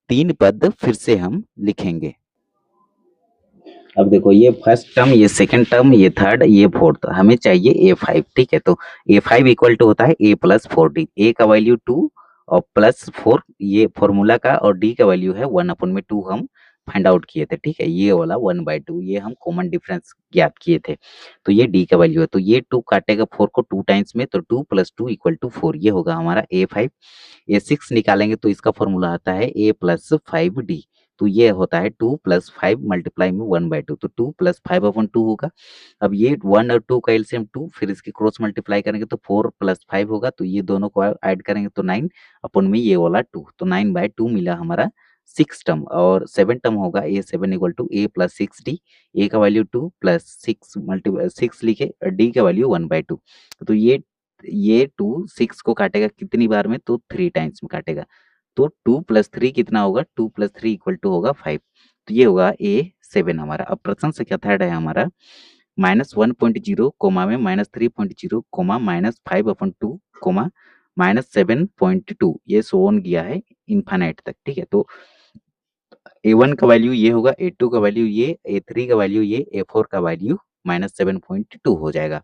3 पद फिर से हम लिखेंगे। अब देखो ये फर्स्ट टर्म, ये सेकंड टर्म, ये थर्ड, ये फोर्थ, हमें चाहिए a5, ठीक है, तो a5 इक्वल टू होता है a प्लस 4d, a का वैल्यू 2 और प्लस 4 ये फॉर्मूला का, और d का वैल्यू है 1/2 हम फाइंड आउट किए थे, ठीक है, ये वाला 1/2 ये हम कॉमन डिफरेंस ज्ञात किए थे, तो ये d का वैल्यू है, तो ये 2 काटेगा 4 को 2 टाइम्स में, तो 2 + 2 = 4, ये होगा हमारा a5। a6 निकालेंगे तो इसका फॉर्मूला आता है a + 5d, तो ये होता है 2 + 5 मल्टीप्लाई में 1/2, तो 2 + 5/2 होगा। अब ये 1 और 2 का एलसीएम 2, फिर इसकी क्रॉस मल्टीप्लाई करेंगे तो 4 + 5 होगा, तो ये दोनों को ऐड करेंगे तो 9 अपन में ये वाला 2, तो 9/2 मिला हमारा 6 टर्म, और 7 टर्म होगा a7 = a + 6d, a का वैल्यू 2 + 6 मल्टीप्लाई 6 लिखे, d का वैल्यू 1/2, तो ये 2 6 को काटेगा कितनी बार में, तो 3 टाइम्स में काटेगा, तो 2 + 3 कितना होगा, 2 + 3 = होगा 5, तो ये होगा a7 हमारा। अब प्रश्न संख्या थर्ड है हमारा -1.0 कोमा में -3.0 कोमा -5/2 कोमा -7.2, ये सो ऑन गया है इनफाइनाइट तक, ठीक है, तो a1 का वैल्यू ये होगा, a2 का वैल्यू ये, a3 का वैल्यू ये, a4 का वैल्यू -7.2 हो जाएगा।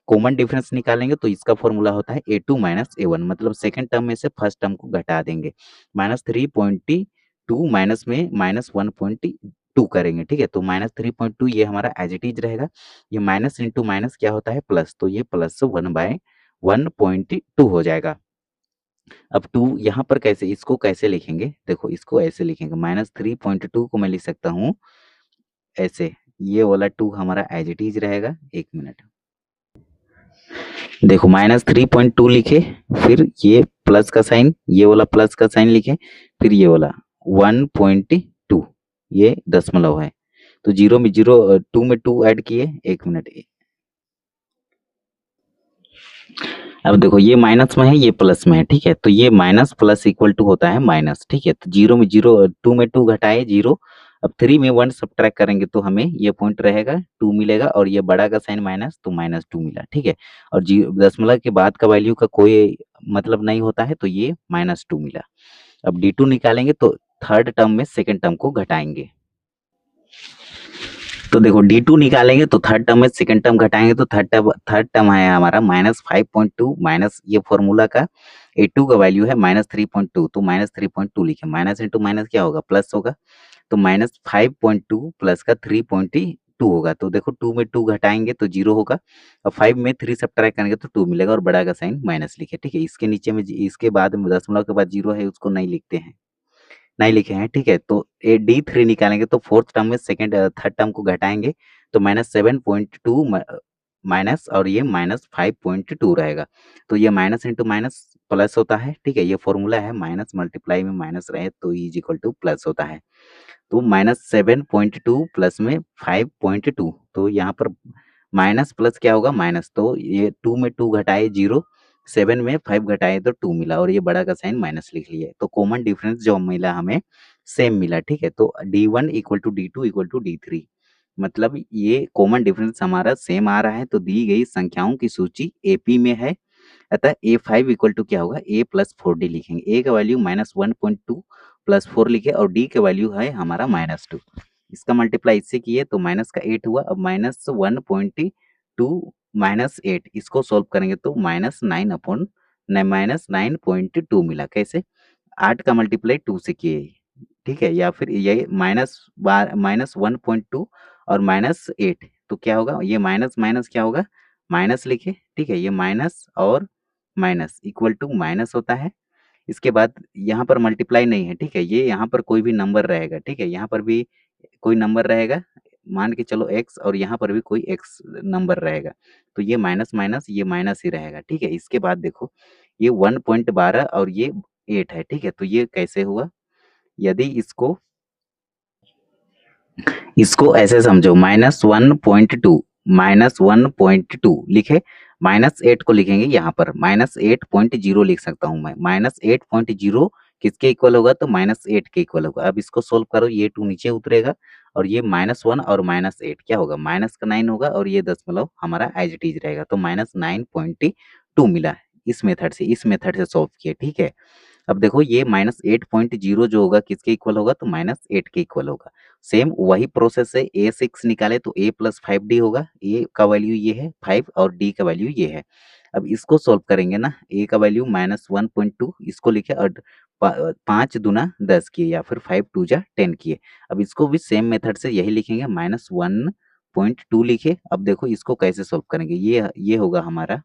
कॉमन डिफरेंस निकालेंगे तो इसका फॉर्मूला होता है a2 माइनस a1, मतलब सेकंड टर्म में से फर्स्ट टर्म को घटा देंगे, -3.2 माइनस में -1.2 करेंगे, ठीक है, तो -3.2 ये हमारा एज इट इज रहेगा, ये माइनस इंटू माइनस क्या होता है प्लस, तो ये +1/1.2 हो जाएगा। अब 2 यहाँ पर कैसे, इसको कैसे लिखेंगे, देखो इसको ऐसे लिखेंगे, -3.2 को मैं लिख सकता हूँ ऐसे, ये वाला 2 हमारा एज इट इज रहेगा, 1 मिनट, देखो -3.2 लिखे, फिर ये प्लस का साइन, ये वाला प्लस का साइन लिखे, फिर ये वाला 1.2, ये दशमलव है, तो 0 में 0 2 में 2 ऐड किए, 1 मिनट, अब देखो ये माइनस में है ये प्लस में है, ठीक है, तो ये माइनस प्लस इक्वल टू होता है माइनस, ठीक है, तो 0 में 0 2 में 2 घटाए 0, अब 3 में 1 सब्ट्रैक्ट करेंगे तो हमें ये पॉइंट रहेगा 2 मिलेगा, और ये बड़ा का साइन माइनस तो -2 मिला, ठीक है, और दशमलव के बाद का वैल्यू का कोई मतलब नहीं होता है, तो ये -2 मिला। अब d2 निकालेंगे तो थर्ड टर्म में सेकंड टर्म को घटाएंगे, तो देखो d2 निकालेंगे तो थर्ड टर्म में सेकंड टर्म घटाएंगे तो थर्ड टर्म है हमारा -5.2 माइनस ये फॉर्मूला का a2 का वैल्यू है -3.2, तो -3.2 लिखे, माइनस इंटू माइनस क्या होगा प्लस होगा, तो -5.2 प्लस का 3.2 होगा, तो देखो 2 में 2 घटाएंगे तो 0 होगा, और 5 में 3 सब्ट्रैक्ट करेंगे तो 2 मिलेगा, और बड़ा का साइन माइनस लिखे, ठीक है, इसके नीचे में इसके बाद में दशमलव के बाद 0 है उसको नहीं लिखते हैं, नहीं लिखे हैं, ठीक है, तो ए d3 निकालेंगे तो फोर्थ टर्म में सेकंड थर्ड टर्म को घटाएंगे तो -7.2 माइनस, और ये -5.2 रहेगा, तो ये माइनस इंटू माइनस प्लस होता है, ठीक है, ये फॉर्मूला है, माइनस मल्टीप्लाई में माइनस रहे तो E is equal two plus होता है। तो -7.2 प्लस में 5.2, तो यहाँ पर माइनस प्लस क्या होगा माइनस, तो ये 2 में 2 घटाए 0, 7 में 5 घटाए तो 2 मिला और ये बड़ा का साइन माइनस लिख लिया, तो कॉमन डिफरेंस जो मिला हमें सेम मिला, ठीक है। तो D1 equal to D2 equal to D3, मतलब ये कॉमन डिफरेंस हमारा सेम आ रहा है। तो दी गई संख्याओं की सूची एपी में है, अतः A5 इक्वल टू क्या होगा, A प्लस 4D लिखेंगे। A का वैल्यू -1.2 प्लस 4 लिखे और D का वैल्यू है हमारा -2। इसका मल्टीप्लाई इससे किए तो माइनस का 8 हुआ। अब -1.2 -8 इसको सॉल्व करेंगे तो -9 मिला। कैसे? 8 का मल्टीप्लाई 2 से किए, ठीक है, या फिर ये -1.2 और -8, तो क्या होगा, ये माइनस माइनस क्या होगा, माइनस लिखे, ठीक है, ये माइनस और माइनस इक्वल टू माइनस होता है। इसके बाद यहाँ पर मल्टीप्लाई नहीं है, ठीक है, ये यहाँ पर कोई भी नंबर रहेगा, ठीक है, यहाँ पर भी कोई नंबर रहेगा, मान के चलो x, और यहाँ पर भी कोई x नंबर रहेगा, तो ये माइनस माइनस ये माइनस ही रहेगा, ठीक है। इसके बाद देखो ये 1.12 और ये 8 है, ठीक है, तो ये कैसे हुआ, यदि इसको ऐसे समझो, -1.2 लिखे, -8 को लिखेंगे यहाँ पर, -8.0 लिख सकता हूँ मैं, -8.0 किसके इक्वल होगा, तो -8 के इक्वल होगा। अब इसको सोल्व करो, ये 2 नीचे उतरेगा और ये -1 और -8 क्या होगा, माइनस का 9 होगा और ये दशमलव हमारा एज इट इज रहेगा, तो -9.2 मिला। इस मेथड से सॉल्व किए, ठीक है। अब देखो ये -8.0 जो होगा किसके इक्वल होगा, तो -8 के इक्वल होगा। सेम वही प्रोसेस है, A6 निकाले तो A प्लस 5D होगा, A का वैल्यू ये है 5 और D का वैल्यू ये है। अब इसको सॉल्व करेंगे ना, A का वैल्यू -1.2 इसको लिखे और 5 दूना 10 किए या फिर 5 टू जा 10 किए। अब इसको भी सेम मेथड से यही लिखेंगे, -1.2 लिखे। अब देखो इसको कैसे सॉल्व करेंगे, ये होगा हमारा,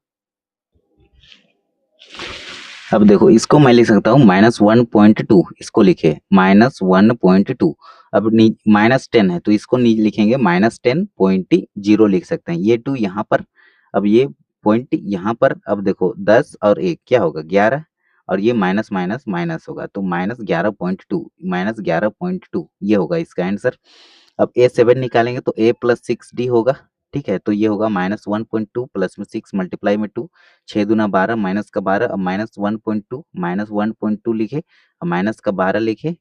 अब देखो इसको मैं लिख सकता हूँ -1.2, इसको लिखे -1.2। अब -10 है तो इसको लिखेंगे -10.0 लिख सकते हैं, ये 2 यहाँ पर, अब ये पॉइंट यहाँ पर। अब देखो 10 और 1 क्या होगा 11, और ये माइनस माइनस माइनस होगा, तो -11.2 ये होगा इसका आंसर। अब A7 निकालेंगे तो A प्लस 6D होगा, ठीक है, तो ये होगा -1.2 प्लस में 6 मल्टीप्लाई में 2, 6 दूना 12 माइनस का 12, अब -1.2 लिखे, अब माइनस का 12 लिखे,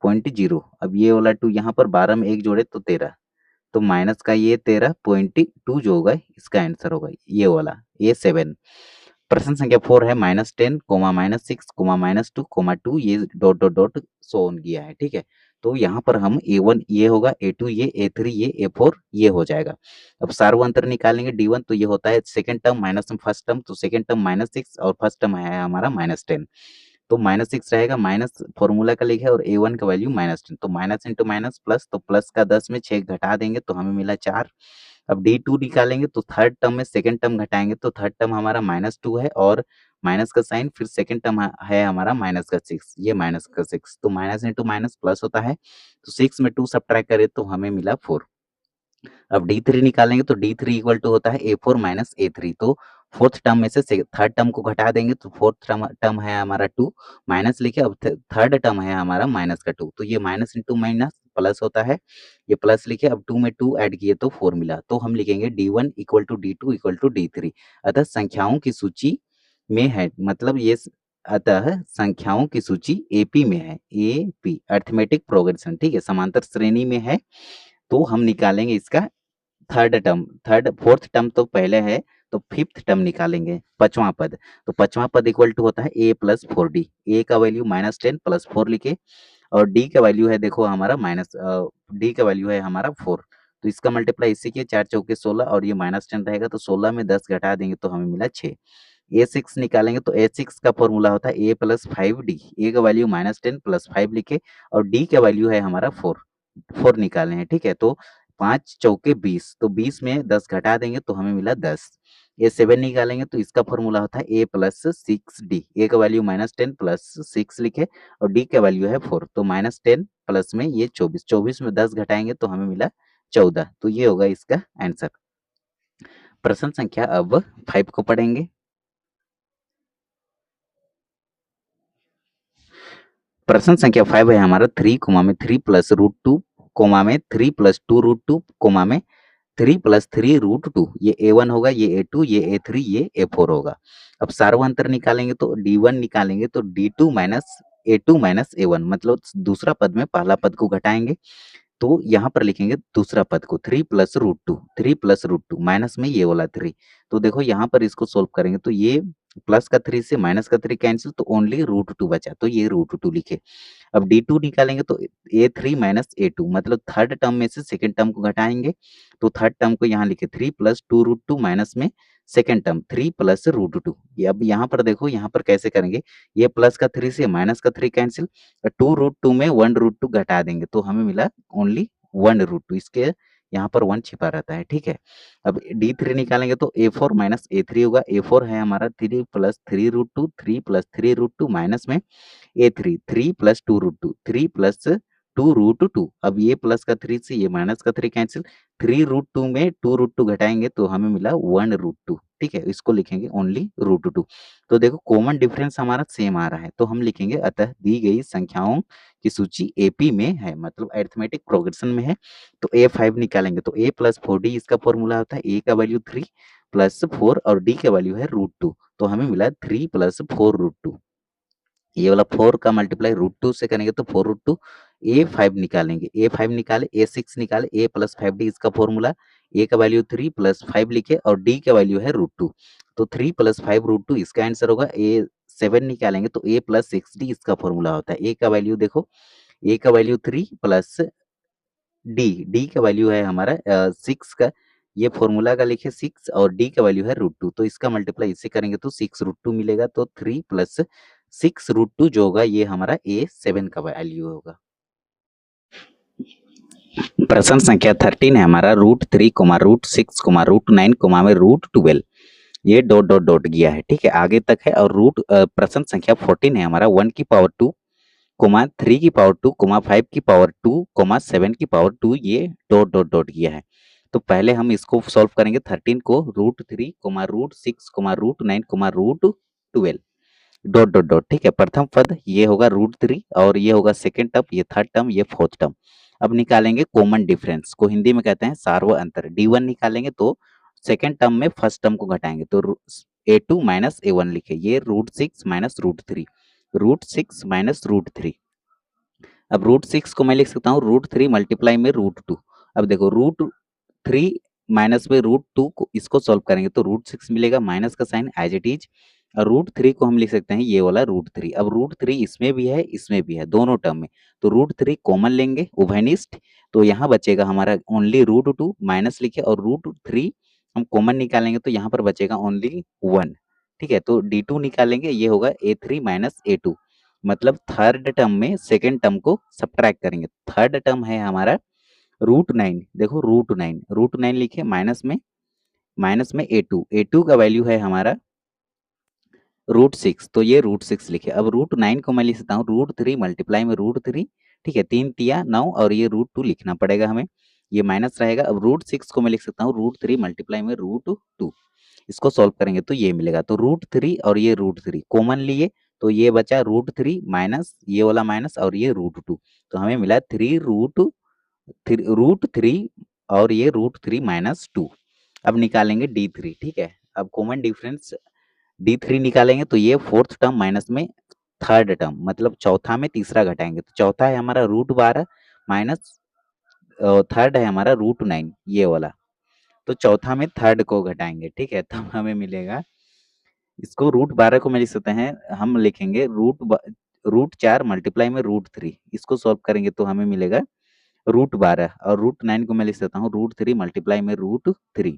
0.0, अब ये वाला 2 यहाँ पर 12 में 1 जोड़े तो 13, तो माइनस का ये 13.2 जो होगा इसका आंसर होगा ये वाला A7। प्रश्न संख्या 4 है -10, -6, -2, ये dot dot dot so on किया है, ठीक है। तो यहाँ पर हम A1 ये होगा, A2 ये, A3 ये, A4 ये हो जाएगा। अब सार्वअंतर निकालेंगे D1, तो ये होता है सेकंड टर्म माइनस में फर्स्ट टर्म, तो सेकंड टर्म -6 और फर्स्ट टर्म है हमारा -10, तो -6 रहेगा, माइनस फॉर्मूला का लिखे और A1 का वैल्यू -10, तो माइनस इंटू माइनस प्लस, तो प्लस का 10 में 6 घटा देंगे तो हमें मिला 4। अब D2 निकालेंगे तो थर्ड टर्म में सेकंड टर्म घटाएंगे तो थर्ड टर्म हमारा -2 है और माइनस का साइन, फिर सेकंड टर्म है हमारा माइनस का 6, ये माइनस का 6, तो माइनस इंटू माइनस प्लस होता है, तो 6 में 2 सब्ट्रैक्ट करें तो हमें मिला 4। अब D3 निकालेंगे तो D3 इक्वल टू होता है A4 माइनस A3, तो फोर्थ टर्म में से थर्ड टर्म को घटा देंगे तो फोर्थ टर्म है हमारा 2, माइनस लिखे, अब थर्ड टर्म है हमारा माइनस का 2, तो ये माइनस इंटू माइनस प्लस होता है, ये प्लस लिखे, अब 2 में 2 ऐड किए तो 4 मिला, तो हम लिखेंगे D1 equal to D2 equal to D3। अतः संख्याओं की सूची में है, मतलब ये अतः संख्याओं की सूची एपी में है, एपी अर्थमेटिक प्रोग्रेशन, ठीक है, समांतर श्रेणी में है। तो हम निकालेंगे इसका फोर्थ टर्म तो पहले है, तो फिफ्थ टर्म निकालेंगे, पांचवा पद, तो पांचवा पद इक्वल टू होता है A प्लस 4D, ए का वैल्यू -10 प्लस 4 लिखे, और डी का वैल्यू है देखो हमारा डी का वैल्यू है हमारा 4, तो इसका मल्टीप्लाई इससे किया, 4 चौके 16 और ये -10 रहेगा, तो 16 में 10 घटा देंगे तो हमें मिला 6। A6 निकालेंगे तो A6 का फॉर्मूला होता है A प्लस 5D, ए का वैल्यू -10 प्लस 5 लिखे और डी का वैल्यू है हमारा 4 निकाले हैं, ठीक है, तो 5 चौके 20, तो 20 में 10 घटा देंगे तो हमें मिला 10। A7 निकालेंगे तो इसका फॉर्मूला होता है A प्लस 6D, ए का वैल्यू -10 प्लस 6 लिखे और डी का वैल्यू है 4, तो -10 प्लस में ये 24, 24 में 10 घटाएंगे तो हमें मिला 14, तो ये होगा इसका आंसर। प्रश्न संख्या अब 5 को पढ़ेंगे। प्रश्न संख्या 5 है हमारा 3 कोमा में 3 प्लस रूट 2 कोमा में 3 प्लस 2 रूट 2 कोमा में 3 प्लस 3 रूट 2। ये A1 होगा, ये A2, ये A3, ये A4 होगा। अब सार्वअंतर निकालेंगे तो D1 निकालेंगे तो D2 minus A2 minus A1, मतलब दूसरा पद में पहला पद को घटाएंगे तो यहाँ पर लिखेंगे दूसरा पद को 3 plus root 2, 3 plus root 2 minus में ये वाला 3। तो देखो यहाँ पर इसको सोल्व करेंगे तो ये प्लस का 3 से माइनस का 3 कैंसिल, तो ओनली रूट 2 बचा, तो ये रूट 2 लिखे। अब D2 निकालेंगे तो A3 माइनस A2, मतलब थर्ड टर्म में से सेकंड टर्म को घटाएंगे तो थर्ड टर्म को यहाँ लिखे 3 प्लस 2 रूट 2 माइनस में सेकंड टर्म 3 प्लस रूट 2। ये अब यहाँ पर देखो, यहाँ पर कैसे करेंगे, ये प्लस का 3 से माइनस का 3 कैंसिल, 2 रूट 2 में 1 रूट 2 घटा देंगे तो हमें मिला ओनली 1 रूट 2। इसके यहाँ पर 1 छिपा रहता है, ठीक है। अब D3 निकालेंगे तो A4 माइनस A3 होगा। A4 है हमारा 3 plus 3 root 2, 3 plus 3 root 2 minus में A3, 3 plus 2 root 2, 3 plus 2 root 2। अब ये प्लस का 3 से ये माइनस का 3 कैंसिल, 3 रूट 2 में 2 रूट 2 घटाएंगे तो हमें मिला 1 रूट 2, ठीक है। इसको लिखेंगे ओनली रूट 2। तो देखो कॉमन डिफरेंस हमारा सेम आ रहा है, तो हम लिखेंगे अतः दी गई संख्याओं की सूची AP में है, मतलब अरिथमेटिक प्रोग्रेशन में है। तो A5 निकालेंगे तो A प्लस 4D इसका फॉर्मूला होता है, A का वैल्यू 3 प्लस 4 और D का वैल्यू है रूट 2, तो हमें मिला 3 प्लस 4 रूट 2। ये वाला 4 का मल्टीप्लाई रूट 2 से करेंगे तो 4 रूट 2। A5 निकालेंगे, A5 निकाले, A6 निकाले, A प्लस 5D इसका फॉर्मूला, A का वैल्यू 3 प्लस 5 लिखे और D का वैल्यू है रूट 2, तो 3 प्लस 5 रूट 2 इसका आंसर होगा। A7 निकालेंगे तो A प्लस 6D इसका फॉर्मूला होता है। A का वैल्यू देखो, A का वैल्यू 3 प्लस D का वैल्यू है हमारा 6 का, ये फॉर्मूला का लिखे 6 और D का वैल्यू है रूट 2, तो इसका मल्टीप्लाई इससे करेंगे तो 6 रूट 2 मिलेगा, तो 3 प्लस 6 रूट 2 जो होगा ये हमारा A7 का वैल्यू होगा। प्रश्न संख्या 13 है हमारा root 3 comma root 6 comma root 9 comma में रूट 12, ये डॉट डॉट डॉट गया है, ठीक है, आगे तक है। और रूट प्रश्न संख्या 14 है हमारा 1 की पावर 2 कोमा 3 की पावर 2 कोमा 5 की पावर 2 कोमा 7 की पावर 2, ये डॉट डॉट डॉट गया है। तो पहले हम इसको सॉल्व करेंगे 13 को, root 3 comma root 6 comma root 9 comma root 12 dot dot dot, ठीक है। प्रथम पद ये होगा रूट 3 और ये होगा सेकेंड टर्म, ये थर्ड टर्म, ये फोर्थ टर्म। अब निकालेंगे कॉमन डिफरेंस, को हिंदी में कहते हैं सार्व अंतर। D1 निकालेंगे तो सेकेंड टर्म में फर्स्ट टर्म को घटाएंगे तो A2 माइनस A1 लिखे, ये root 6 minus root 3, root 6 minus root 3। अब रूट 6 को मैं लिख सकता हूँ रूट 3 मल्टीप्लाई में रूट 2। अब देखो रूट 3 माइनस में रूट 2 को इसको सॉल्व करेंगे तो रूट 6 मिलेगा, माइनस का साइन एज इट इज। और रूट 3 को हम लिख सकते हैं ये वाला रूट 3। अब रूट 3 इसमें भी है, इसमें भी है, दोनों टर्म में, तो रूट 3 कॉमन लेंगे उभयनिष्ठ, तो यहाँ बचेगा हमारा ओनली रूट 2 माइनस लिखे, और रूट 3 हम कॉमन निकालेंगे तो यहाँ पर बचेगा ओनली 1, ठीक है। तो D2 निकालेंगे, ये होगा A3 माइनस A2, मतलब थर्ड टर्म में सेकेंड टर्म को सब्ट्रैक्ट करेंगे। थर्ड टर्म है हमारा रूट 9, देखो रूट 9 लिखे, माइनस में A2 का वैल्यू है हमारा रूट 6, तो ये रूट 6 लिखे। अब रूट 9 को मैं लिख सकता हूँ रूट 3 मल्टीप्लाई में रूट 3, ठीक है, 3 तिया 9 और ये रूट 2 लिखना पड़ेगा हमें, ये माइनस रहेगा। अब रूट 6 को मैं लिख सकता हूँ रूट 3 मल्टीप्लाई में रूट 2, इसको सॉल्व करेंगे तो ये मिलेगा। तो रूट 3 और ये रूट 3 कॉमन लिए तो ये बचा रूट 3 माइनस ये वाला माइनस और ये रूट 2, तो हमें मिला 3 रूट 3 और ये रूट 3 माइनस 2। अब निकालेंगे D3, ठीक है। अब कॉमन डिफरेंस D3 निकालेंगे तो ये फोर्थ टर्म माइनस में थर्ड टर्म, मतलब चौथा में तीसरा घटाएंगे, तो चौथा है हमारा रूट 12 माइनस थर्ड है हमारा रूट 9, ये वाला, तो चौथा में थर्ड को घटाएंगे, ठीक है। तब हमें मिलेगा, इसको रूट 12 को मैं लिख सकते हैं, हम लिखेंगे रूट 4 मल्टीप्लाई में रूट 3, इसको सॉल्व करेंगे तो हमें मिलेगा रूट 12, और रूट 9 को मैं लिख सकता हूँ रूट 3 मल्टीप्लाई में रूट 3।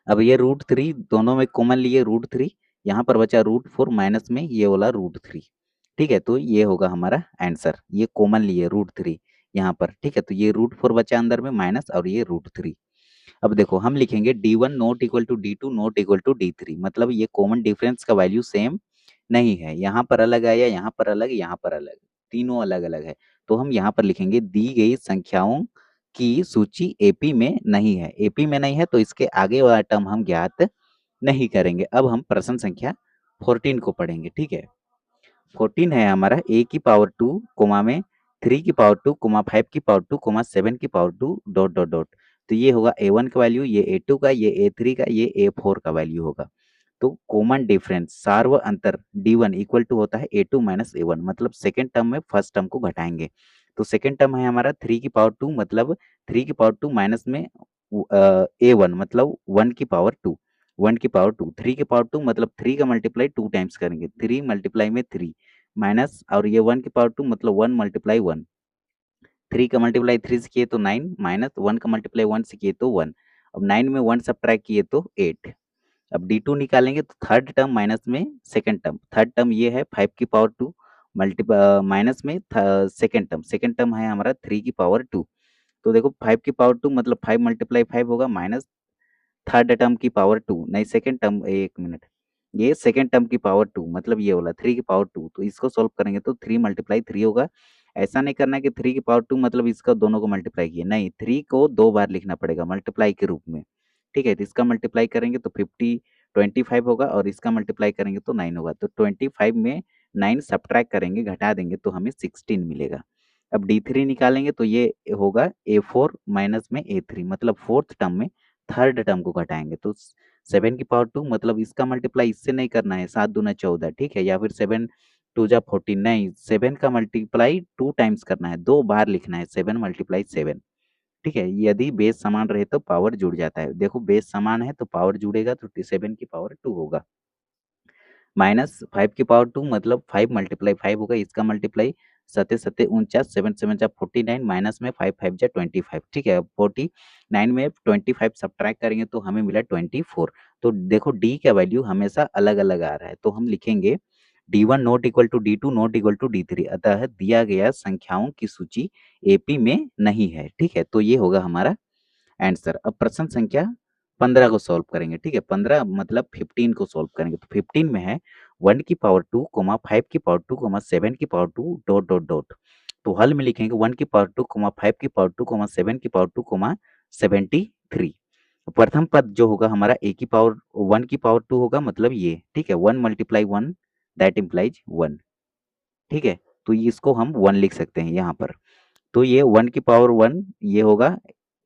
अब ये रूट 3 दोनों में कॉमन लिए रूट 3, यहाँ पर बचा रूट 4 माइनस में ये वाला रूट 3, ठीक है। तो ये होगा हमारा आंसर, ये कॉमन लिए रूट 3 यहाँ पर, ठीक है। तो ये रूट 4 बचा अंदर में माइनस और ये रूट 3। अब देखो हम लिखेंगे D1 not equal to D2 not equal to D3, मतलब ये कॉमन डिफरेंस का वैल्यू सेम नहीं है, यहाँ पर अलग आया, यहाँ पर अलग, यहाँ पर अलग, तीनों अलग अलग है। तो हम यहाँ पर लिखेंगे दी गई संख्याओं की सूची AP में नहीं है। AP में नहीं है तो इसके आगे वाला टर्म हम ज्ञात नहीं करेंगे। अब हम प्रश्न संख्या 14 को पढ़ेंगे, ठीक है। 14 है हमारा a की पावर 2 कोमा में 3 की पावर 2 कोमा 5 की पावर 2 कोमा 7 की पावर 2 डॉट डॉट डॉट। तो ये होगा a1 का वैल्यू, ये a2 का, ये a3 का, ये a4 का वैल्यू होगा। तो कॉमन डिफरेंस सार्व अंतर d1 इक्वल टू होता है a2 माइनस a1, मतलब सेकेंड टर्म में फर्स्ट टर्म को घटाएंगे। तो सेकेंड टर्म है हमारा 3 की पावर 2, मतलब 3 की पावर 2 माइनस में a1 मतलब 1 की पावर 2, 1 की पावर 2, 3 की पावर 2 मतलब 3 का मल्टीप्लाई 2 टाइम्स करेंगे, 3 मल्टीप्लाई में 3 माइनस, और ये 1 की पावर 2 मतलब 1 मल्टीप्लाई 1, 3 का मल्टीप्लाई 3 से किए तो 9 माइनस 1 का मल्टीप्लाई 1 से किए तो 1। अब 9 में 1 सब्ट्रैक्ट किए तो 8। अब d2 निकालेंगे तो थर्ड टर्म माइनस में सेकंड टर्म, थर्ड टर्म ये है 5 की पावर 2 मल्टी माइनस में सेकंड टर्म है हमारा 3 की पावर 2। तो देखो 5 की पावर 2 मतलब 5 मल्टीप्लाई 5 होगा, माइनस थर्ड टर्म की पावर 2, नहीं सेकंड टर्म, एक मिनट, ये सेकंड टर्म की पावर 2 मतलब ये वाला 3 की पावर 2। तो इसको सॉल्व करेंगे तो 3 मल्टीप्लाई 3 होगा। ऐसा नहीं करना है कि 3 की पावर 2 मतलब इसका दोनों को मल्टीप्लाई किए, नहीं, 3 को 2 बार लिखना पड़ेगा मल्टीप्लाई के रूप में। ठीक है, तो इसका मल्टीप्लाई करेंगे तो 25 होगा, और इसका मल्टीप्लाई करेंगे तो 9 होगा। तो 25 में 9 सब्ट्रैक्ट करेंगे, घटा देंगे तो हमें 16 मिलेगा। अब d3 निकालेंगे तो ये होगा a4 माइनस में a3, मतलब फोर्थ टर्म में थर्ड टर्म को घटाएंगे तो 7 की पावर 2, मतलब इसका मल्टीप्लाई इससे नहीं करना है, 7 दूना 14, ठीक है, या फिर 7 टू जा 14, नहीं, 7 का मल्टीप्लाई 2 टाइम्स करना है, 2 बार लिखना है, 7 मल्टीप्लाई 7। ठीक है, यदि बेस समान रहे तो पावर जुड़ जाता है। देखो बेस समान है तो पावर जुड़ेगा, तो 7 की पावर 2 होगा, माइनस 5 की पावर 2 मतलब 5 मल्टीप्लाई 5 होगा, इसका मल्टीप्लाई सते सते 49, 7 7 जा 49, माइनस में 5 5 जा 25। ठीक है, अब 49 में 25 सब्ट्रैक्ट करेंगे तो हमें मिला 24। तो देखो डी का वैल्यू हमेशा अलग अलग आ रहा है, तो हम लिखेंगे d1 not equal to d2 not equal to d3, अतः दिया गया संख्याओं की सूची एपी में नहीं है। ठीक है, तो ये होगा हमारा आंसर। अब प्रश्न संख्या 15 को सॉल्व करेंगे। ठीक है, 15 मतलब 15 को सॉल्व करेंगे, तो 15 में है 1 की पावर 2 कोमा 5 की पावर 2 कोमा 7 की पावर 2 डॉट डॉट डॉट। तो हल में लिखेंगे 1 की पावर 2 कोमा 5 की पावर 2 कोमा 7 की पावर 2 कोमा 73। प्रथम पद जो होगा हमारा a की पावर 1 की पावर 2 होगा, मतलब ये, ठीक है, 1 मल्टीप्लाई 1 दैट इम्प्लाइज 1। ठीक है, तो इसको हम 1 लिख सकते हैं यहाँ पर। तो ये 1 की पावर 1 ये होगा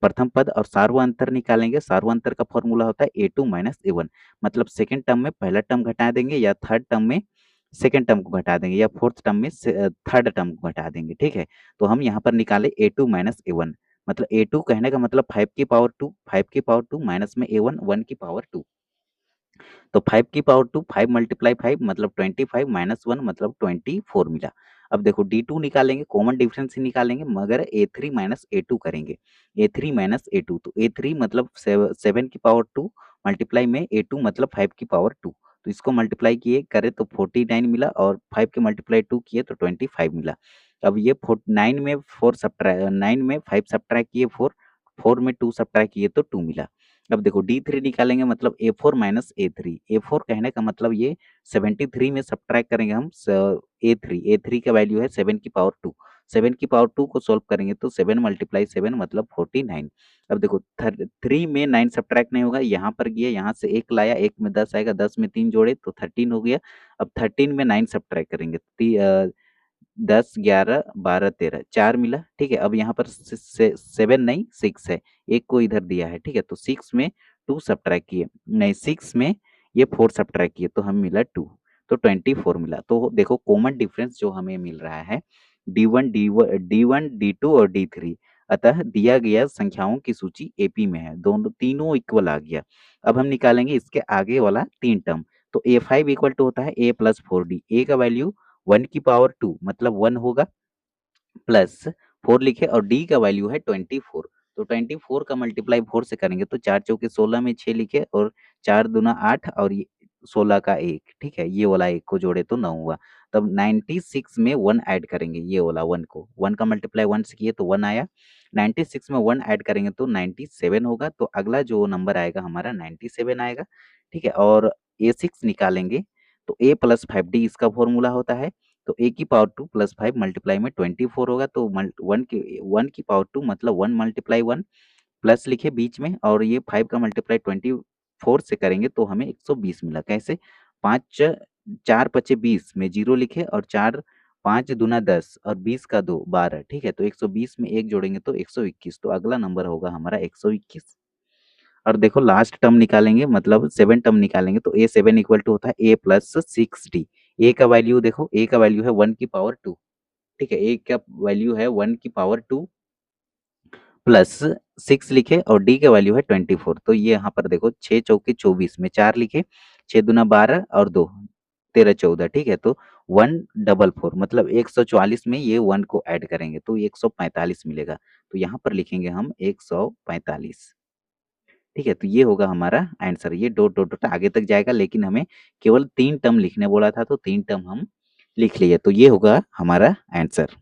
प्रथम पद, और सार्वअंतर निकालेंगे, सार्वअंतर का फॉर्मूला होता है a2 माइनस a1, मतलब सेकंड टर्म में पहला टर्म घटा देंगे, या थर्ड टर्म में सेकंड टर्म को घटा देंगे, या फोर्थ टर्म में थर्ड टर्म को घटा देंगे। ठीक है, तो हम यहाँ पर निकाले a2 माइनस a1, मतलब a2 कहने का मतलब 5 की पावर 2, 5 की पावर 2 माइनस में a1 1 की पावर 2। तो 5 की पावर 2, 5 मल्टीप्लाई 5 मतलब 25 माइनस 1 मतलब 24 मिला। अब देखो d2 निकालेंगे, कॉमन डिफरेंस ही निकालेंगे, मगर a3 माइनस a2 करेंगे, a3 माइनस a2, तो a3 मतलब 7 की पावर 2 मल्टीप्लाई में a2 मतलब 5 की पावर 2। तो इसको मल्टीप्लाई किए करे तो 49 मिला, और 5 के मल्टीप्लाई 2 किए तो 25 मिला। अब ये 9 में 9 में 5 सब्ट्रैक्ट किए 4, 4 में 2 सब्ट्रैक्ट किए तो 2 मिला। अब देखो d3 निकालेंगे, मतलब a4 माइनस a3, a4 कहने का मतलब ये 73 में सब्ट्रैक्ट करेंगे हम a3 का वैल्यू है 7 की पावर 2, 7 की पावर 2 को सॉल्व करेंगे तो 7 मल्टीप्लाई 7 मतलब 49। अब देखो 3 में 9 सब्ट्रैक्ट नहीं होगा, यहाँ पर गया, यहाँ से 1 लाया, 1 में 10 आएगा, 10 में 3 जोड़े तो 13 हो गया। अब 13 में 9 सब्ट्रैक्ट करेंगे, 10 11 12 13 4 मिला। ठीक है, अब यहाँ पर 7 नहीं 6 है, एक को इधर दिया है। ठीक है, तो 6 में 2 सब्ट्रैक्ट किए, नहीं 6 में ये 4 सब्ट्रैक्ट किए तो हमें मिला 2, तो 24 मिला। तो देखो कॉमन डिफरेंस जो हमें मिल रहा है d1 d2 और d3, अतः दिया गया संख्याओं की सूची एपी में है, दोनों तीनों इक्वल आ गया। अब हम निकालेंगे इसके आगे वाला 3 टर्म, तो a5 इक्वल टू होता है a प्लस 4d, a का वैल्यू 1 की पावर 2 मतलब 1 होगा, प्लस 4 लिखे, और डी का वैल्यू है 24। तो 24 का मल्टीप्लाई 4 से करेंगे तो 4 चौके 16 में 6 लिखे, और 4 दूना 8, और 16 का 1। ठीक है, ये वाला 1 को जोड़े तो 9 हुआ। तब 96 में 1 ऐड करेंगे, ये वाला 1 को, 1 का मल्टीप्लाई 1 से किए तो 1 आया, 96 में 1 ऐड करेंगे तो 97 होगा। तो अगला जो नंबर आएगा हमारा 97 आएगा। ठीक है, और a6 निकालेंगे तो a प्लस 5d इसका फॉर्मूला होता है, तो a की पावर 2 प्लस 5 मल्टीप्लाई में 24 होगा, तो 1 की पावर 2 मतलब 1 मल्टीप्लाई 1, प्लस लिखे बीच में, और ये 5 का मल्टीप्लाई 24 से करेंगे तो हमें 120 मिला। कैसे? 5 4 पचे 20 में 0 लिखे और 4 5 दूना 10 और 20 का 2 12, ठीक है। तो 120 में 1 जोड़ेंगे तो 121, तो अगला नंबर होगा हमारा 121। और देखो लास्ट टर्म निकालेंगे, मतलब 7 टर्म निकालेंगे, तो A7 इक्वल टू होता है A प्लस 6D। ए का वैल्यू देखो, ए का वैल्यू है 1 की पावर 2, ठीक है। ए का वैल्यू है 1 की पावर 2 प्लस 6 लिखे और डी का वैल्यू है 24। तो ये यहाँ पर देखो 6 चौके 24 में 4 लिखे, 6 दूना 12 और 2 13 14, ठीक है। तो 144 मतलब 144 में ये 1 को ऐड करेंगे तो 145 मिलेगा। तो यहाँ पर लिखेंगे हम 145, ठीक है। तो ये होगा हमारा आंसर। ये डॉट डॉट डॉट आगे तक जाएगा, लेकिन हमें केवल 3 टर्म लिखने बोला था तो 3 टर्म हम लिख लिए, तो ये होगा हमारा आंसर।